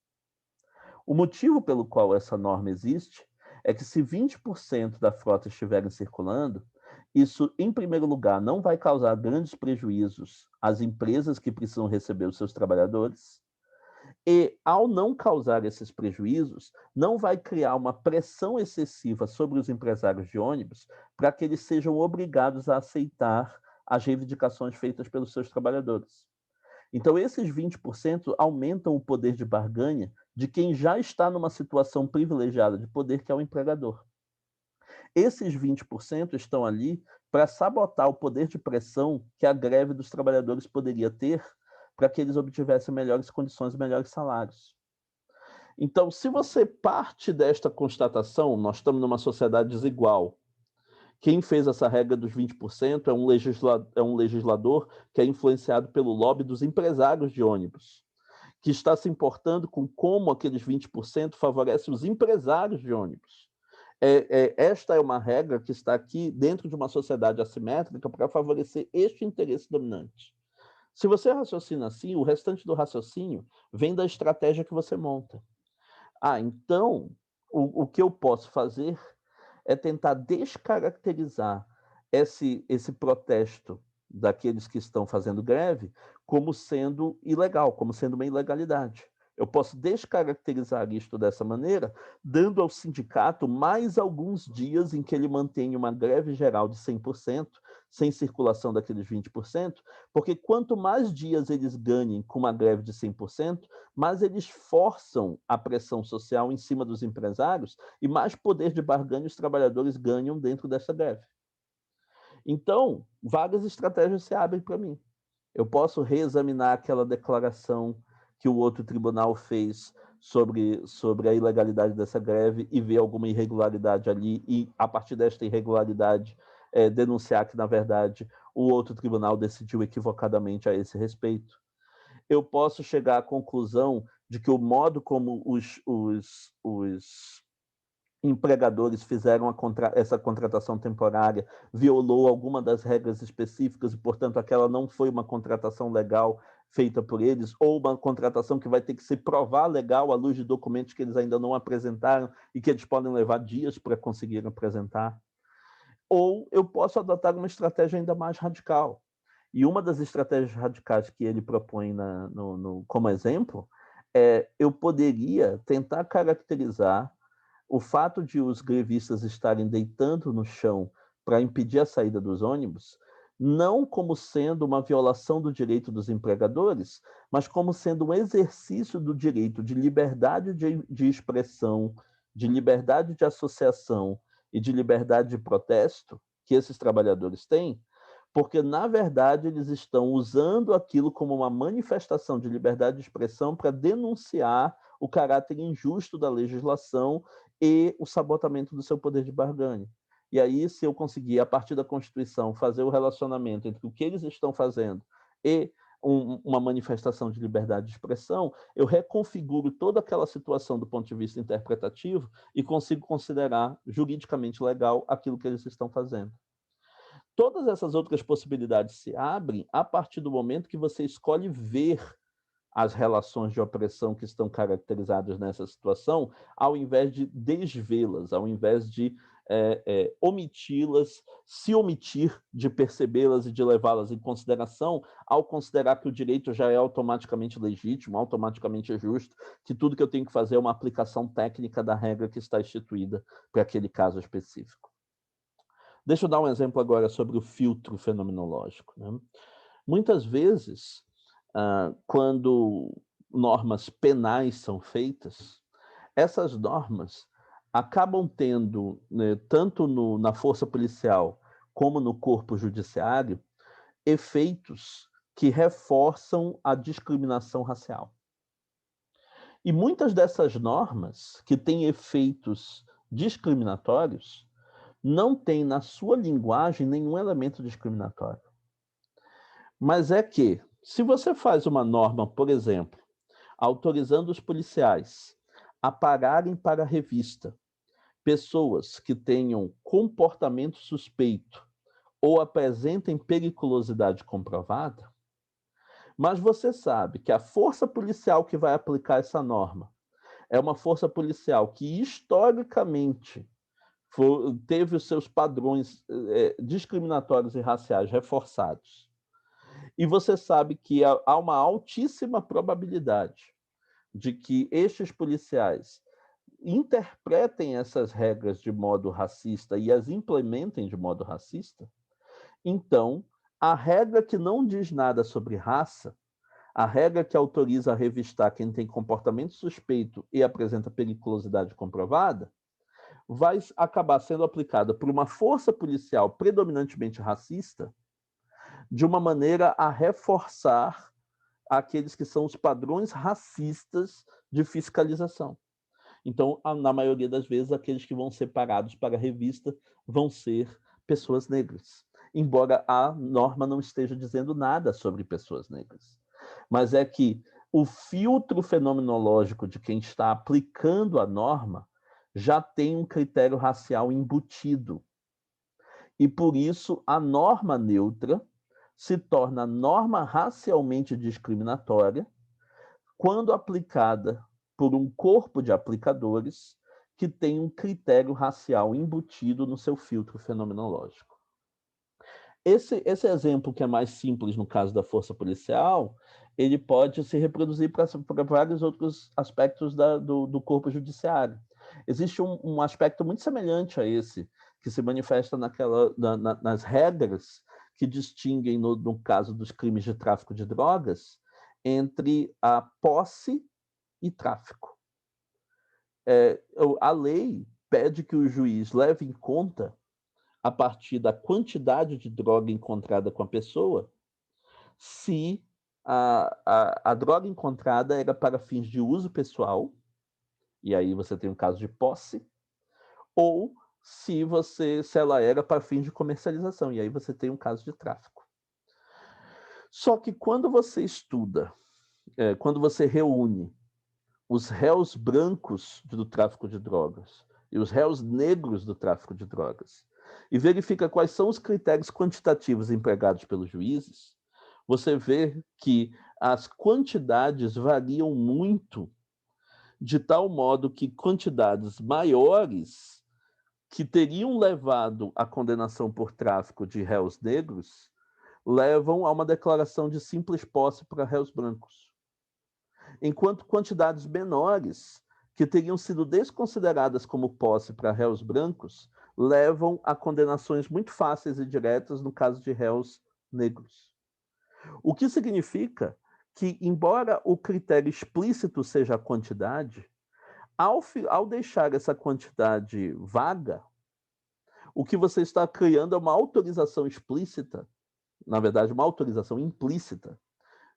O motivo pelo qual essa norma existe é que se 20% da frota estiverem circulando, isso, em primeiro lugar, não vai causar grandes prejuízos às empresas que precisam receber os seus trabalhadores, e, ao não causar esses prejuízos, não vai criar uma pressão excessiva sobre os empresários de ônibus para que eles sejam obrigados a aceitar as reivindicações feitas pelos seus trabalhadores. Então, esses 20% aumentam o poder de barganha de quem já está numa situação privilegiada de poder, que é o empregador. Esses 20% estão ali para sabotar o poder de pressão que a greve dos trabalhadores poderia ter para que eles obtivessem melhores condições e melhores salários. Então, se você parte desta constatação, nós estamos numa sociedade desigual. Quem fez essa regra dos 20% é um legislador que é influenciado pelo lobby dos empresários de ônibus, que está se importando com como aqueles 20% favorecem os empresários de ônibus. Esta é uma regra que está aqui dentro de uma sociedade assimétrica para favorecer este interesse dominante. Se você raciocina assim, o restante do raciocínio vem da estratégia que você monta. Então, o que eu posso fazer é tentar descaracterizar esse protesto daqueles que estão fazendo greve como sendo ilegal, como sendo uma ilegalidade. Eu posso descaracterizar isto dessa maneira, dando ao sindicato mais alguns dias em que ele mantenha uma greve geral de 100%, sem circulação daqueles 20%, porque quanto mais dias eles ganhem com uma greve de 100%, mais eles forçam a pressão social em cima dos empresários e mais poder de barganha os trabalhadores ganham dentro dessa greve. Então, várias estratégias se abrem para mim. Eu posso reexaminar aquela declaração que o outro tribunal fez sobre a ilegalidade dessa greve e ver alguma irregularidade ali e, a partir desta irregularidade, denunciar que, na verdade, o outro tribunal decidiu equivocadamente a esse respeito. Eu posso chegar à conclusão de que o modo como os empregadores fizeram essa contratação temporária, violou alguma das regras específicas e, portanto, aquela não foi uma contratação legal feita por eles, ou uma contratação que vai ter que se provar legal à luz de documentos que eles ainda não apresentaram e que eles podem levar dias para conseguir apresentar. Ou eu posso adotar uma estratégia ainda mais radical. E uma das estratégias radicais que ele propõe como exemplo eu poderia tentar caracterizar o fato de os grevistas estarem deitando no chão para impedir a saída dos ônibus, não como sendo uma violação do direito dos empregadores, mas como sendo um exercício do direito de liberdade de expressão, de liberdade de associação e de liberdade de protesto que esses trabalhadores têm, porque, na verdade, eles estão usando aquilo como uma manifestação de liberdade de expressão para denunciar o caráter injusto da legislação e o sabotamento do seu poder de barganha. E aí, se eu conseguir, a partir da Constituição, fazer o relacionamento entre o que eles estão fazendo e uma manifestação de liberdade de expressão, eu reconfiguro toda aquela situação do ponto de vista interpretativo e consigo considerar juridicamente legal aquilo que eles estão fazendo. Todas essas outras possibilidades se abrem a partir do momento que você escolhe ver as relações de opressão que estão caracterizadas nessa situação, ao invés de desvê-las, ao invés de omiti-las, se omitir de percebê-las e de levá-las em consideração, ao considerar que o direito já é automaticamente legítimo, automaticamente justo, que tudo que eu tenho que fazer é uma aplicação técnica da regra que está instituída para aquele caso específico. Deixa eu dar um exemplo agora sobre o filtro fenomenológico, né? Muitas vezes, quando normas penais são feitas, essas normas acabam tendo, né, tanto na força policial como no corpo judiciário, efeitos que reforçam a discriminação racial. E muitas dessas normas, que têm efeitos discriminatórios, não têm na sua linguagem nenhum elemento discriminatório. Mas é que, se você faz uma norma, por exemplo, autorizando os policiais a pararem para a revista pessoas que tenham comportamento suspeito ou apresentem periculosidade comprovada, mas você sabe que a força policial que vai aplicar essa norma é uma força policial que, historicamente, teve os seus padrões discriminatórios e raciais reforçados. E você sabe que há uma altíssima probabilidade de que estes policiais interpretem essas regras de modo racista e as implementem de modo racista. Então, a regra que não diz nada sobre raça, a regra que autoriza a revistar quem tem comportamento suspeito e apresenta periculosidade comprovada, vai acabar sendo aplicada por uma força policial predominantemente racista, de uma maneira a reforçar aqueles que são os padrões racistas de fiscalização. Então, na maioria das vezes, aqueles que vão ser parados para a revista vão ser pessoas negras, embora a norma não esteja dizendo nada sobre pessoas negras. Mas é que o filtro fenomenológico de quem está aplicando a norma já tem um critério racial embutido. E, por isso, a norma neutra se torna norma racialmente discriminatória quando aplicada por um corpo de aplicadores que tem um critério racial embutido no seu filtro Esse exemplo que é mais simples no caso da força policial, ele pode se reproduzir para vários outros aspectos do corpo judiciário. Existe um aspecto muito semelhante a esse, que se manifesta nas regras que distinguem, no caso dos crimes de tráfico de drogas, entre a posse e tráfico. A lei pede que o juiz leve em conta, a partir da quantidade de droga encontrada com a pessoa, se a droga encontrada era para fins de uso pessoal, e aí você tem um caso de posse, ou se ela era para fins de comercialização, e aí você tem um caso de tráfico. Só que quando você estuda, quando você reúne os réus brancos do tráfico de drogas e os réus negros do tráfico de drogas, e verifica quais são os critérios quantitativos empregados pelos juízes, você vê que as quantidades variam muito, de tal modo que quantidades maiores que teriam levado à condenação por tráfico de réus negros levam a uma declaração de simples posse para réus brancos, enquanto quantidades menores que teriam sido desconsideradas como posse para réus brancos levam a condenações muito fáceis e diretas no caso de réus negros. O que significa que, embora o critério explícito seja a quantidade, ao deixar essa quantidade vaga, o que você está criando é uma autorização explícita, na verdade, uma autorização implícita,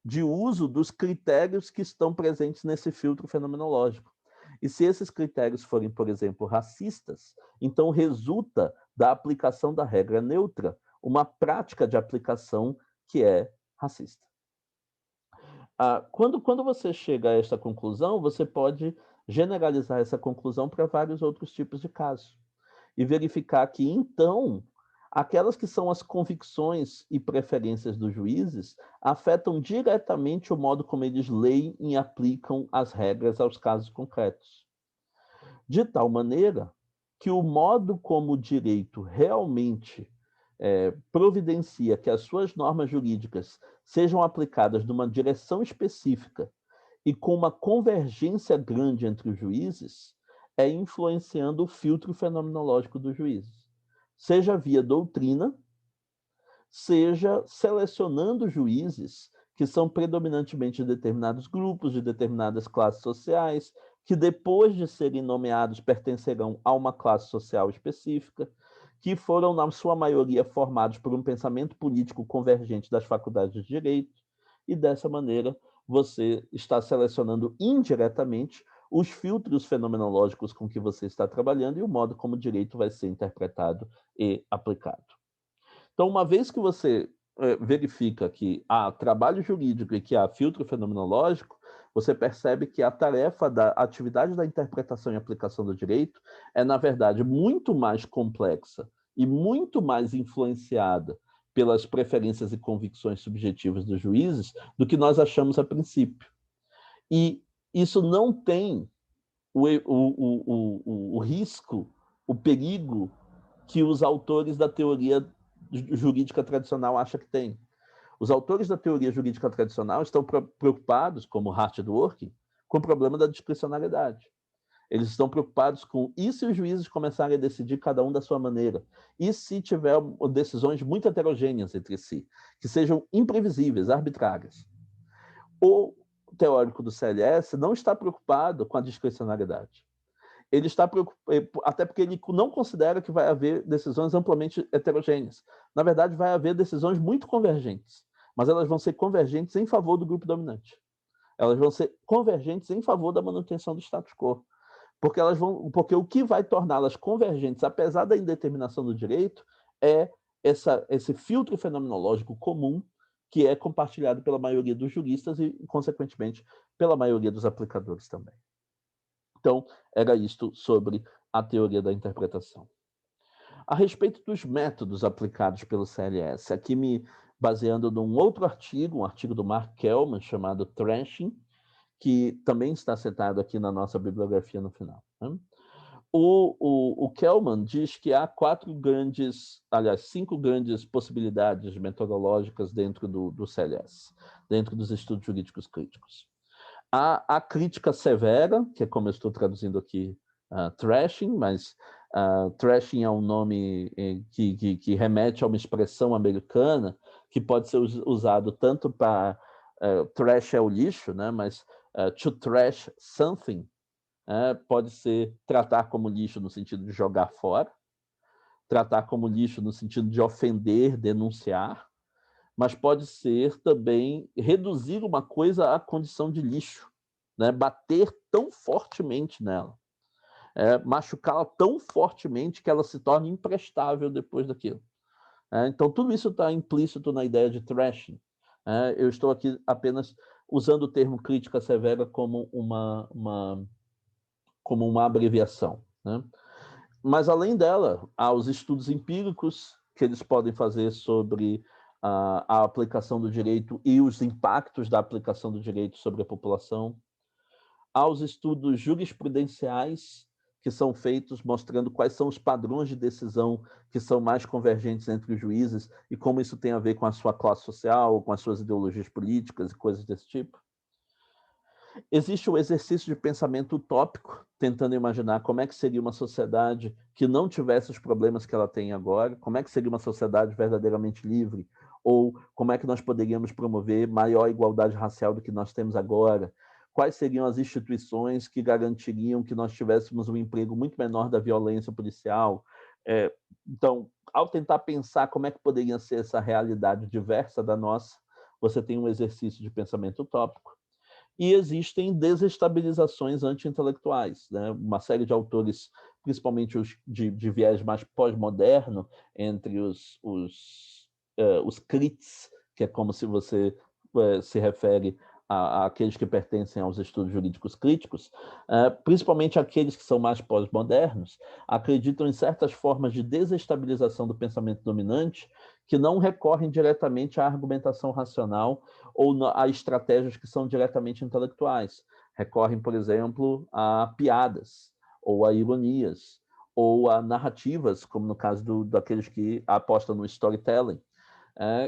de uso dos critérios que estão presentes nesse filtro fenomenológico. E se esses critérios forem, por exemplo, racistas, então resulta da aplicação da regra neutra uma prática de aplicação que é racista. Quando você chega a esta conclusão, você pode generalizar essa conclusão para vários outros tipos de casos e verificar que, então, aquelas que são as convicções e preferências dos juízes afetam diretamente o modo como eles leem e aplicam as regras aos casos concretos. De tal maneira que o modo como o direito realmente providencia que as suas normas jurídicas sejam aplicadas numa direção específica e com uma convergência grande entre os juízes, é influenciando o filtro fenomenológico dos juízes, seja via doutrina, seja selecionando juízes que são predominantemente de determinados grupos, de determinadas classes sociais, que depois de serem nomeados pertencerão a uma classe social específica, que foram, na sua maioria, formados por um pensamento político convergente das faculdades de direito, e dessa maneira você está selecionando indiretamente os filtros fenomenológicos com que você está trabalhando e o modo como o direito vai ser interpretado e aplicado. Então, uma vez que você verifica que há trabalho jurídico e que há filtro fenomenológico, você percebe que a tarefa da atividade da interpretação e aplicação do direito é, na verdade, muito mais complexa e muito mais influenciada pelas preferências e convicções subjetivas dos juízes do que nós achamos a princípio. E isso não tem o risco, o perigo que os autores da teoria jurídica tradicional acham que tem. Os autores da teoria jurídica tradicional estão preocupados, como Hart e Dworkin, com o problema da discricionariedade. Eles estão preocupados com e se os juízes começarem a decidir cada um da sua maneira? E se tiver decisões muito heterogêneas entre si, que sejam imprevisíveis, arbitrárias? O teórico do CLS não está preocupado com a discricionariedade. Ele está preocupado, até porque ele não considera que vai haver decisões amplamente heterogêneas. Na verdade, vai haver decisões muito convergentes, mas elas vão ser convergentes em favor do grupo dominante. Elas vão ser convergentes em favor da manutenção do status quo. Porque o que vai torná-las convergentes, apesar da indeterminação do direito, é esse filtro fenomenológico comum que é compartilhado pela maioria dos juristas e, consequentemente, pela maioria dos aplicadores também. Então, era isto sobre a teoria da interpretação. A respeito dos métodos aplicados pelo CLS, aqui me baseando num outro artigo, um artigo do Mark Kellman, chamado Thrashing, que também está citado aqui na nossa bibliografia no final. Né? O Kelman diz que há cinco grandes possibilidades metodológicas dentro do CLS, dentro dos estudos jurídicos críticos. Há a crítica severa, que é como eu estou traduzindo aqui, trashing, mas trashing é um nome que remete a uma expressão americana que pode ser usado tanto para trash é o lixo, né, mas to trash something pode ser tratar como lixo no sentido de jogar fora, tratar como lixo no sentido de ofender, denunciar, mas pode ser também reduzir uma coisa à condição de lixo, né? Bater tão fortemente nela, machucá-la tão fortemente que ela se torne imprestável depois daquilo. Então, tudo isso está implícito na ideia de trashing. Eu estou aqui apenas usando o termo crítica severa como uma abreviação, né? Mas, além dela, há os estudos empíricos que eles podem fazer sobre a aplicação do direito e os impactos da aplicação do direito sobre a população. Há os estudos jurisprudenciais que são feitos mostrando quais são os padrões de decisão que são mais convergentes entre os juízes e como isso tem a ver com a sua classe social, com as suas ideologias políticas e coisas desse tipo. Existe o exercício de pensamento utópico, tentando imaginar como é que seria uma sociedade que não tivesse os problemas que ela tem agora, como é que seria uma sociedade verdadeiramente livre, ou como é que nós poderíamos promover maior igualdade racial do que nós temos agora, quais seriam as instituições que garantiriam que nós tivéssemos um emprego muito menor da violência policial. Então, ao tentar pensar como é que poderia ser essa realidade diversa da nossa, você tem um exercício de pensamento utópico. E existem desestabilizações anti-intelectuais, né? Uma série de autores, principalmente os de viés mais pós-moderno, entre os crits, que é como se você se refere àqueles que pertencem aos estudos jurídicos críticos, principalmente aqueles que são mais pós-modernos, acreditam em certas formas de desestabilização do pensamento dominante que não recorrem diretamente à argumentação racional ou a estratégias que são diretamente intelectuais. Recorrem, por exemplo, a piadas, ou a ironias, ou a narrativas, como no caso daqueles que apostam no storytelling,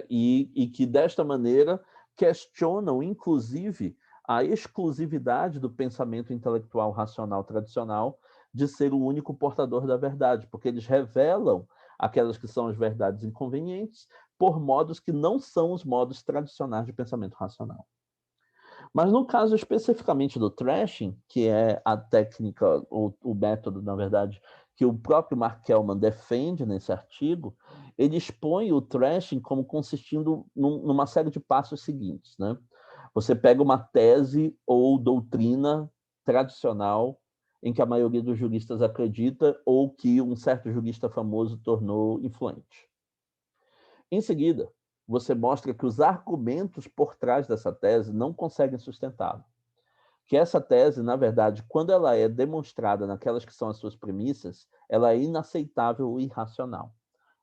e que, desta maneira, questionam, inclusive, a exclusividade do pensamento intelectual racional tradicional de ser o único portador da verdade, porque eles revelam aquelas que são as verdades inconvenientes por modos que não são os modos tradicionais de pensamento racional. Mas no caso especificamente do trashing, que é a técnica, ou o método, na verdade, que o próprio Mark Kelman defende nesse artigo, ele expõe o trashing como consistindo numa série de passos seguintes, né? Você pega uma tese ou doutrina tradicional em que a maioria dos juristas acredita ou que um certo jurista famoso tornou influente. Em seguida, você mostra que os argumentos por trás dessa tese não conseguem sustentá-la. Que essa tese, na verdade, quando ela é demonstrada naquelas que são as suas premissas, ela é inaceitável ou irracional.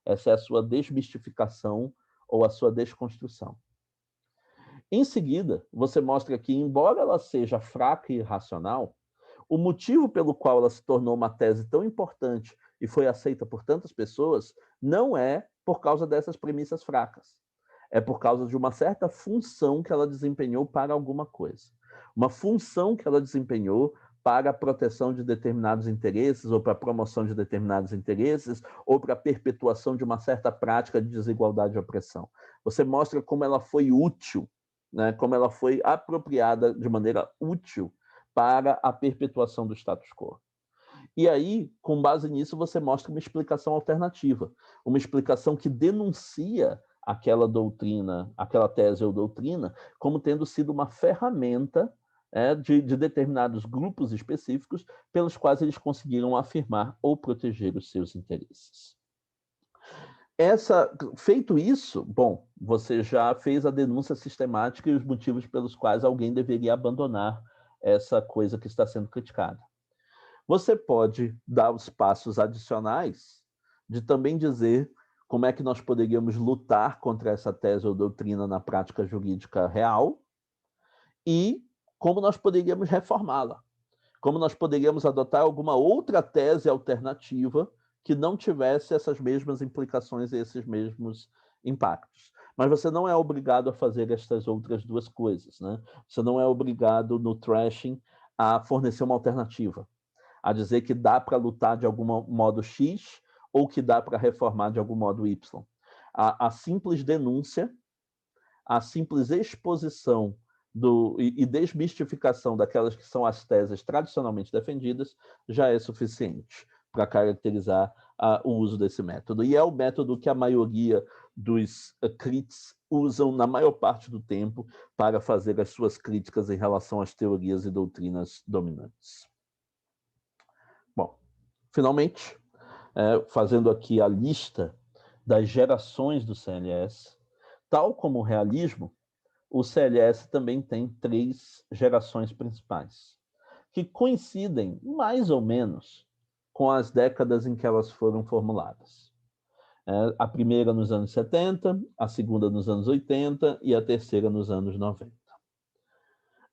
Essa é a sua desmistificação ou a sua desconstrução. Em seguida, você mostra que, embora ela seja fraca e irracional, o motivo pelo qual ela se tornou uma tese tão importante e foi aceita por tantas pessoas não é por causa dessas premissas fracas. É por causa de uma certa função que ela desempenhou para alguma coisa. Uma função que ela desempenhou para a proteção de determinados interesses, ou para a promoção de determinados interesses, ou para a perpetuação de uma certa prática de desigualdade e opressão. Você mostra como ela foi útil, né? Como ela foi apropriada de maneira útil para a perpetuação do status quo. E aí, com base nisso, você mostra uma explicação alternativa, uma explicação que denuncia aquela doutrina, aquela tese ou doutrina, como tendo sido uma ferramenta de determinados grupos específicos pelos quais eles conseguiram afirmar ou proteger os seus interesses. Feito isso, bom, você já fez a denúncia sistemática e os motivos pelos quais alguém deveria abandonar essa coisa que está sendo criticada. Você pode dar os passos adicionais de também dizer como é que nós poderíamos lutar contra essa tese ou doutrina na prática jurídica real e como nós poderíamos reformá-la. como nós poderíamos adotar alguma outra tese alternativa que não tivesse essas mesmas implicações e esses mesmos impactos. Mas você não é obrigado a fazer estas outras duas coisas, né? Você não é obrigado no trashing a fornecer uma alternativa, a dizer que dá para lutar de algum modo X ou que dá para reformar de algum modo Y. A simples denúncia, a simples exposição e desmistificação daquelas que são as teses tradicionalmente defendidas já é suficiente para caracterizar o uso desse método. E é o método que a maioria dos critics usam na maior parte do tempo para fazer as suas críticas em relação às teorias e doutrinas dominantes. Bom, finalmente, fazendo aqui a lista das gerações do CLS, tal como o realismo, o CLS também tem 3 gerações principais, que coincidem mais ou menos com as décadas em que elas foram formuladas. A primeira nos anos 70, a segunda nos anos 80 e a terceira nos anos 90.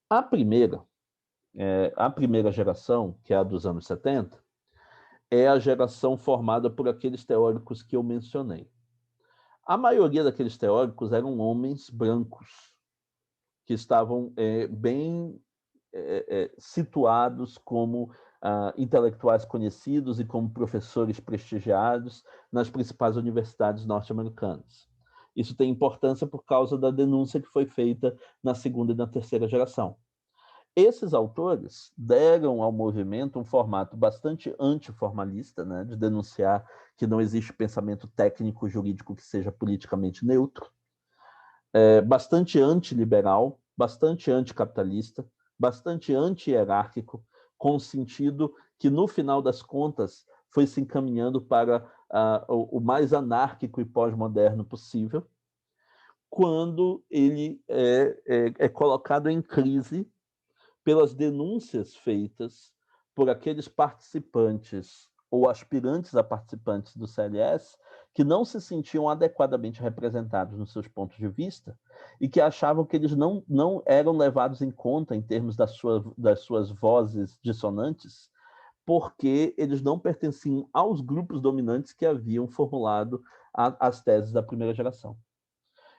A primeira geração, que é a dos anos 70, é a geração formada por aqueles teóricos que eu mencionei. A maioria daqueles teóricos eram homens brancos, que estavam bem situados como intelectuais conhecidos e como professores prestigiados nas principais universidades norte-americanas. Isso tem importância por causa da denúncia que foi feita na segunda e na terceira geração. Esses autores deram ao movimento um formato bastante antiformalista, né, de denunciar que não existe pensamento técnico jurídico que seja politicamente neutro, bastante antiliberal, bastante anticapitalista, bastante anti-hierárquico, com o sentido que, no final das contas, foi se encaminhando para o mais anárquico e pós-moderno possível, quando ele é colocado em crise pelas denúncias feitas por aqueles participantes ou aspirantes a participantes do CLS que não se sentiam adequadamente representados nos seus pontos de vista e que achavam que eles não eram levados em conta em termos das suas vozes dissonantes, porque eles não pertenciam aos grupos dominantes que haviam formulado as teses da primeira geração.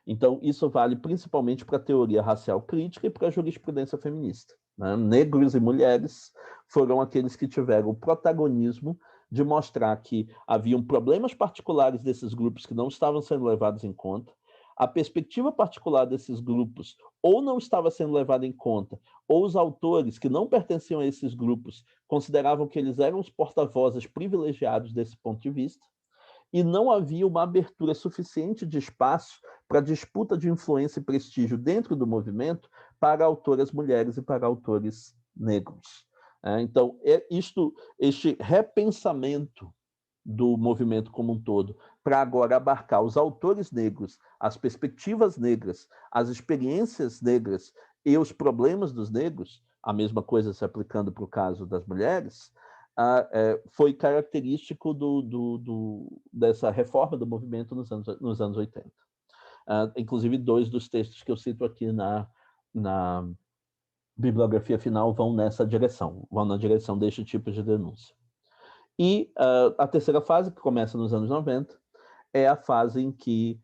Então, isso vale principalmente para a teoria racial crítica e para a jurisprudência feminista. Né? Negros e mulheres foram aqueles que tiveram o protagonismo de mostrar que haviam problemas particulares desses grupos que não estavam sendo levados em conta, a perspectiva particular desses grupos ou não estava sendo levada em conta, ou os autores que não pertenciam a esses grupos consideravam que eles eram os porta-vozes privilegiados desse ponto de vista, e não havia uma abertura suficiente de espaço para disputa de influência e prestígio dentro do movimento para autoras mulheres e para autores negros. Então, este repensamento do movimento como um todo, para agora abarcar os autores negros, as perspectivas negras, as experiências negras e os problemas dos negros, a mesma coisa se aplicando para o caso das mulheres, foi característico dessa reforma do movimento nos anos 80. Inclusive, 2 dos textos que eu cito aqui na bibliografia final vão nessa direção, vão na direção deste tipo de denúncia. E a terceira fase, que começa nos anos 90, é a fase em que,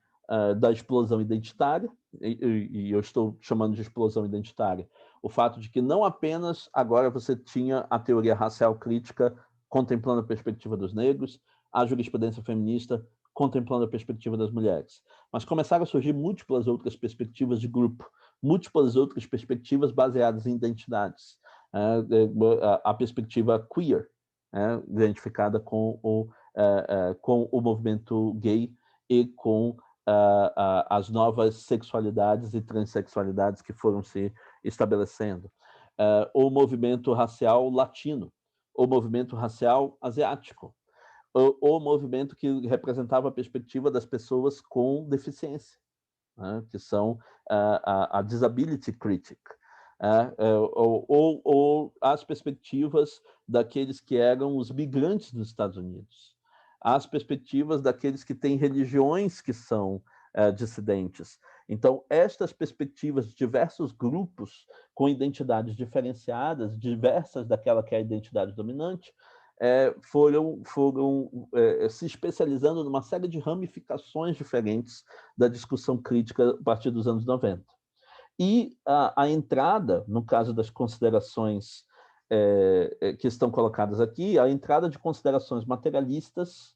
da explosão identitária, e eu estou chamando de explosão identitária, o fato de que não apenas agora você tinha a teoria racial crítica contemplando a perspectiva dos negros, a jurisprudência feminista contemplando a perspectiva das mulheres, mas começaram a surgir múltiplas outras perspectivas de grupo, múltiplas outras perspectivas baseadas em identidades. A perspectiva queer, identificada com o movimento gay e com as novas sexualidades e transexualidades que foram se estabelecendo. O movimento racial latino, o movimento racial asiático, o movimento que representava a perspectiva das pessoas com deficiência, que são a disability critic, ou as perspectivas daqueles que eram os migrantes nos Estados Unidos, as perspectivas daqueles que têm religiões que são dissidentes, Então, estas perspectivas de diversos grupos com identidades diferenciadas, diversas daquela que é a identidade dominante, foram se especializando numa série de ramificações diferentes da discussão crítica a partir dos anos 90. E a entrada, no caso das considerações que estão colocadas aqui, a entrada de considerações materialistas,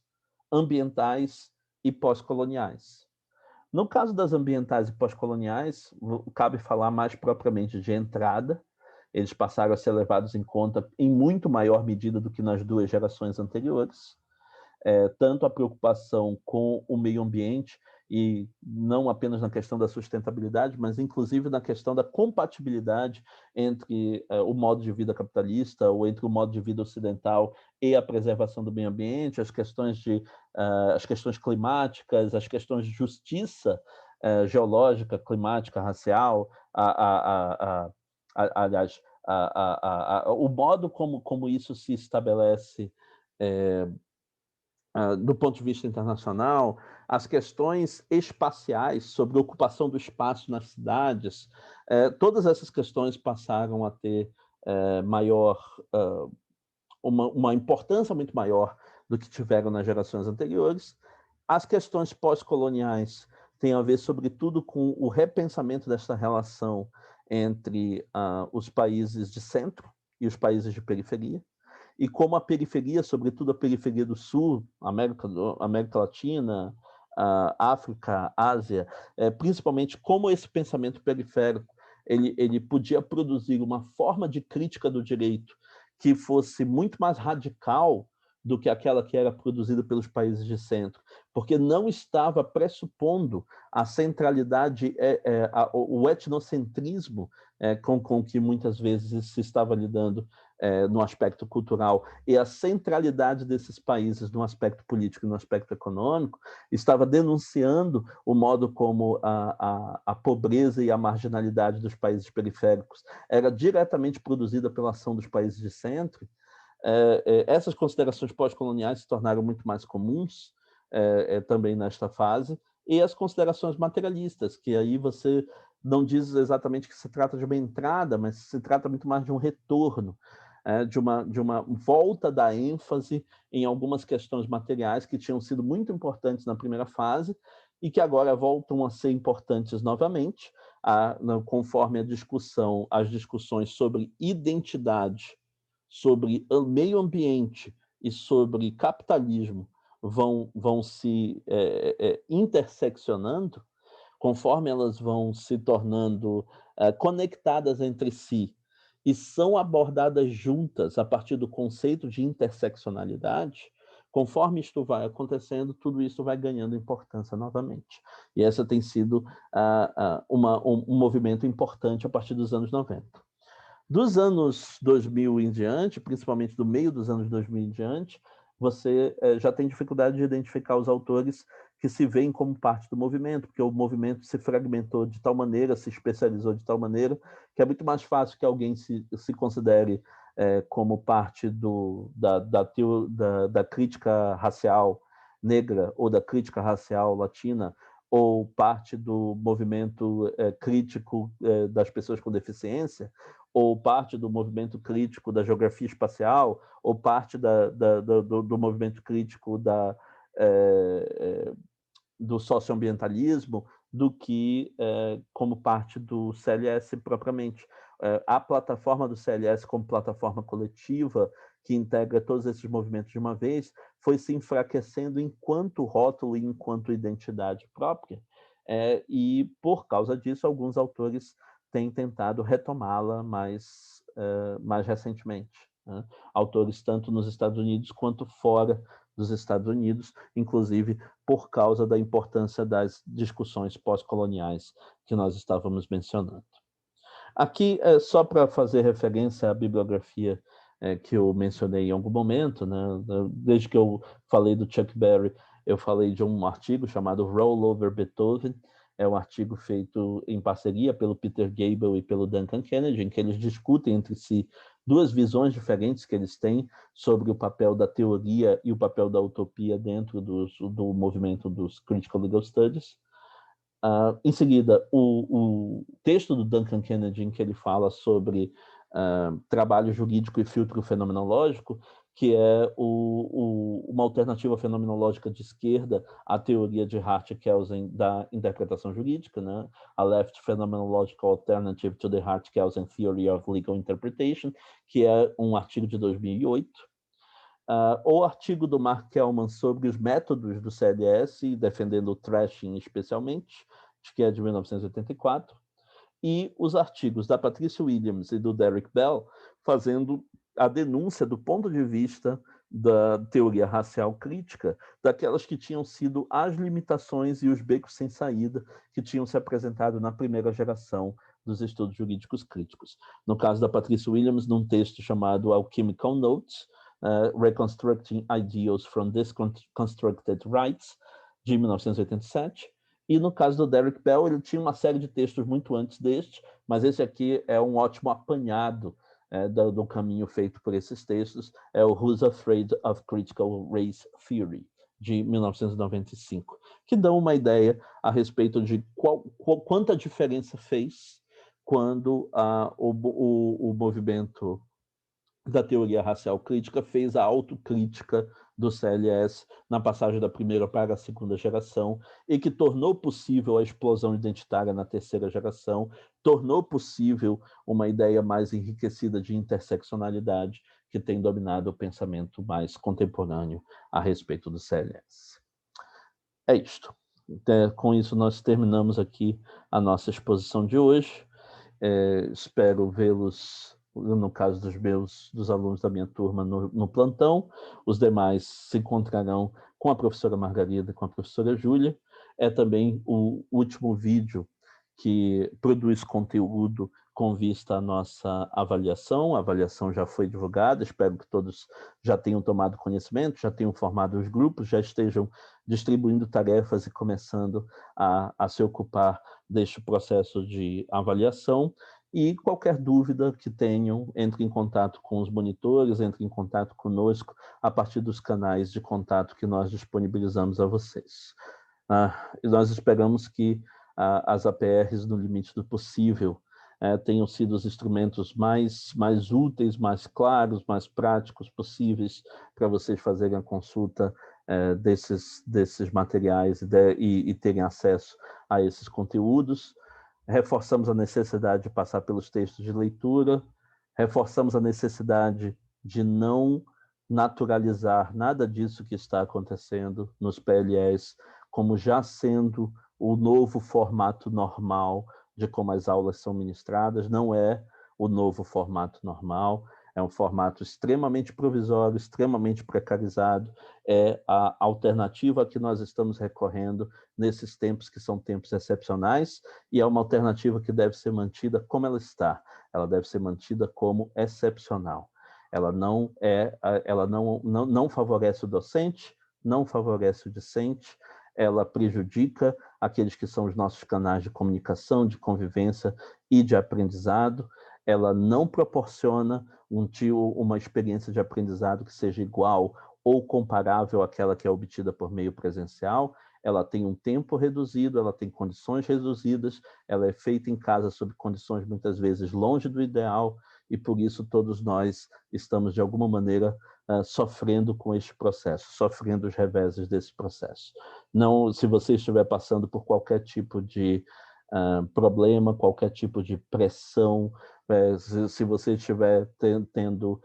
ambientais e pós-coloniais. No caso das ambientais e pós-coloniais, cabe falar mais propriamente de entrada. Eles passaram a ser levados em conta em muito maior medida do que nas duas gerações anteriores. Tanto a preocupação com o meio ambiente, e não apenas na questão da sustentabilidade, mas inclusive na questão da compatibilidade entre o modo de vida capitalista, ou entre o modo de vida ocidental e a preservação do meio ambiente, as questões climáticas, as questões de justiça geológica, climática, racial, aliás, o modo como isso se estabelece do ponto de vista internacional, as questões espaciais sobre a ocupação do espaço nas cidades, todas essas questões passaram a ter uma importância muito maior do que tiveram nas gerações anteriores. As questões pós-coloniais têm a ver, sobretudo, com o repensamento dessa relação entre os países de centro e os países de periferia, e como a periferia, sobretudo a periferia do Sul, América Latina, África, Ásia, principalmente como esse pensamento periférico ele podia produzir uma forma de crítica do direito que fosse muito mais radical do que aquela que era produzida pelos países de centro, porque não estava pressupondo a centralidade, o etnocentrismo com que muitas vezes se estava lidando no aspecto cultural, e a centralidade desses países no aspecto político e no aspecto econômico, estava denunciando o modo como a pobreza e a marginalidade dos países periféricos era diretamente produzida pela ação dos países de centro. Essas considerações pós-coloniais se tornaram muito mais comuns também nesta fase, e as considerações materialistas, que aí você não diz exatamente que se trata de uma entrada, mas se trata muito mais de um retorno, de uma volta da ênfase em algumas questões materiais que tinham sido muito importantes na primeira fase e que agora voltam a ser importantes novamente, conforme as discussões sobre identidade, sobre meio ambiente e sobre capitalismo vão se interseccionando, conforme elas vão se tornando conectadas entre si e são abordadas juntas a partir do conceito de interseccionalidade, conforme isto vai acontecendo, tudo isso vai ganhando importância novamente. E essa tem sido um movimento importante a partir dos anos 90. Dos anos 2000 em diante, principalmente do meio dos anos 2000 em diante, você já tem dificuldade de identificar os autores que se veem como parte do movimento, porque o movimento se fragmentou de tal maneira, se especializou de tal maneira, que é muito mais fácil que alguém se considere como parte da crítica racial negra ou da crítica racial latina, ou parte do movimento crítico das pessoas com deficiência, ou parte do movimento crítico da geografia espacial, ou parte do movimento crítico do socioambientalismo, do que como parte do CLS propriamente. A plataforma do CLS como plataforma coletiva, que integra todos esses movimentos de uma vez, foi se enfraquecendo enquanto rótulo e enquanto identidade própria, e, por causa disso, alguns autores têm tentado retomá-la mais recentemente, né? Autores tanto nos Estados Unidos quanto fora dos Estados Unidos, inclusive por causa da importância das discussões pós-coloniais que nós estávamos mencionando. Aqui, só para fazer referência à bibliografia que eu mencionei em algum momento, né? Desde que eu falei do Chuck Berry, eu falei de um artigo chamado Roll Over Beethoven, é um artigo feito em parceria pelo Peter Gable e pelo Duncan Kennedy, em que eles discutem entre si duas visões diferentes que eles têm sobre o papel da teoria e o papel da utopia dentro do movimento dos Critical Legal Studies. Em seguida, o texto do Duncan Kennedy, em que ele fala sobre trabalho jurídico e filtro fenomenológico, que é uma alternativa fenomenológica de esquerda à teoria de Hart e Kelsen da interpretação jurídica, né? A Left Phenomenological Alternative to the Hart-Kelsen Theory of Legal Interpretation, que é um artigo de 2008. O artigo do Mark Kellman sobre os métodos do CLS, defendendo o thrashing especialmente, que é de 1984, e os artigos da Patricia Williams e do Derek Bell fazendo a denúncia do ponto de vista da teoria racial crítica, daquelas que tinham sido as limitações e os becos sem saída que tinham se apresentado na primeira geração dos estudos jurídicos críticos. No caso da Patricia Williams, num texto chamado Alchemical Notes, Reconstructing Ideals from Deconstructed Rights, de 1987, e no caso do Derek Bell, ele tinha uma série de textos muito antes deste, mas esse aqui é um ótimo apanhado do caminho feito por esses textos, é o Who's Afraid of Critical Race Theory, de 1995, que dão uma ideia a respeito de quanta diferença fez quando o movimento da teoria racial crítica fez a autocrítica do CLS na passagem da primeira para a segunda geração e que tornou possível a explosão identitária na terceira geração, tornou possível uma ideia mais enriquecida de interseccionalidade que tem dominado o pensamento mais contemporâneo a respeito do CLS. É isto. Com isso, nós terminamos aqui a nossa exposição de hoje. Espero vê-los, no caso dos alunos da minha turma, no plantão. Os demais se encontrarão com a professora Margarida e com a professora Júlia. É também o último vídeo que produz conteúdo com vista à nossa avaliação. A avaliação já foi divulgada, espero que todos já tenham tomado conhecimento, já tenham formado os grupos, já estejam distribuindo tarefas e começando a se ocupar deste processo de avaliação. E qualquer dúvida que tenham, entre em contato com os monitores, entre em contato conosco a partir dos canais de contato que nós disponibilizamos a vocês. Nós esperamos que as APRs, no limite do possível, tenham sido os instrumentos mais úteis, mais claros, mais práticos possíveis para vocês fazerem a consulta desses materiais e terem acesso a esses conteúdos. Reforçamos a necessidade de passar pelos textos de leitura, reforçamos a necessidade de não naturalizar nada disso que está acontecendo nos PLEs como já sendo o novo formato normal de como as aulas são ministradas. Não é o novo formato normal, é um formato extremamente provisório, extremamente precarizado, é a alternativa a que nós estamos recorrendo nesses tempos que são tempos excepcionais, e é uma alternativa que deve ser mantida como ela está, ela deve ser mantida como excepcional. Ela não favorece o docente, não favorece o discente, ela prejudica aqueles que são os nossos canais de comunicação, de convivência e de aprendizado. Ela não proporciona uma experiência de aprendizado que seja igual ou comparável àquela que é obtida por meio presencial. Ela tem um tempo reduzido, ela tem condições reduzidas, ela é feita em casa sob condições muitas vezes longe do ideal, e por isso todos nós estamos, de alguma maneira, sofrendo com este processo, sofrendo os reveses desse processo. Não, se você estiver passando por qualquer tipo de problema, qualquer tipo de pressão, se você estiver tendo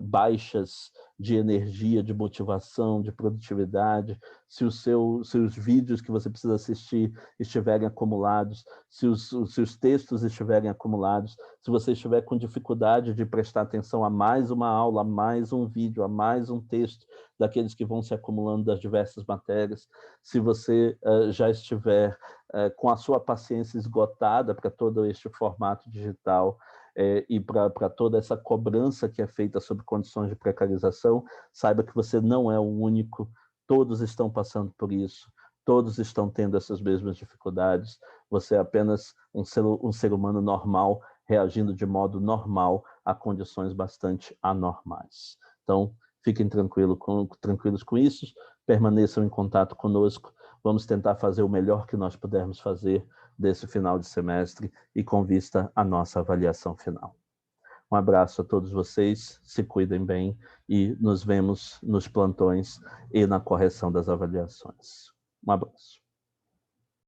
baixas de energia, de motivação, de produtividade, se os vídeos que você precisa assistir estiverem acumulados, se os textos estiverem acumulados, se você estiver com dificuldade de prestar atenção a mais uma aula, a mais um vídeo, a mais um texto, daqueles que vão se acumulando das diversas matérias, se você já estiver com a sua paciência esgotada para todo este formato digital, e para toda essa cobrança que é feita sob condições de precarização, saiba que você não é o único, todos estão passando por isso, todos estão tendo essas mesmas dificuldades, você é apenas um ser humano normal, reagindo de modo normal a condições bastante anormais. Então, fiquem tranquilos com isso, permaneçam em contato conosco, Vamos tentar fazer o melhor que nós pudermos fazer desse final de semestre e com vista à nossa avaliação final. Um abraço a todos vocês, se cuidem bem e nos vemos nos plantões e na correção das avaliações. Um abraço.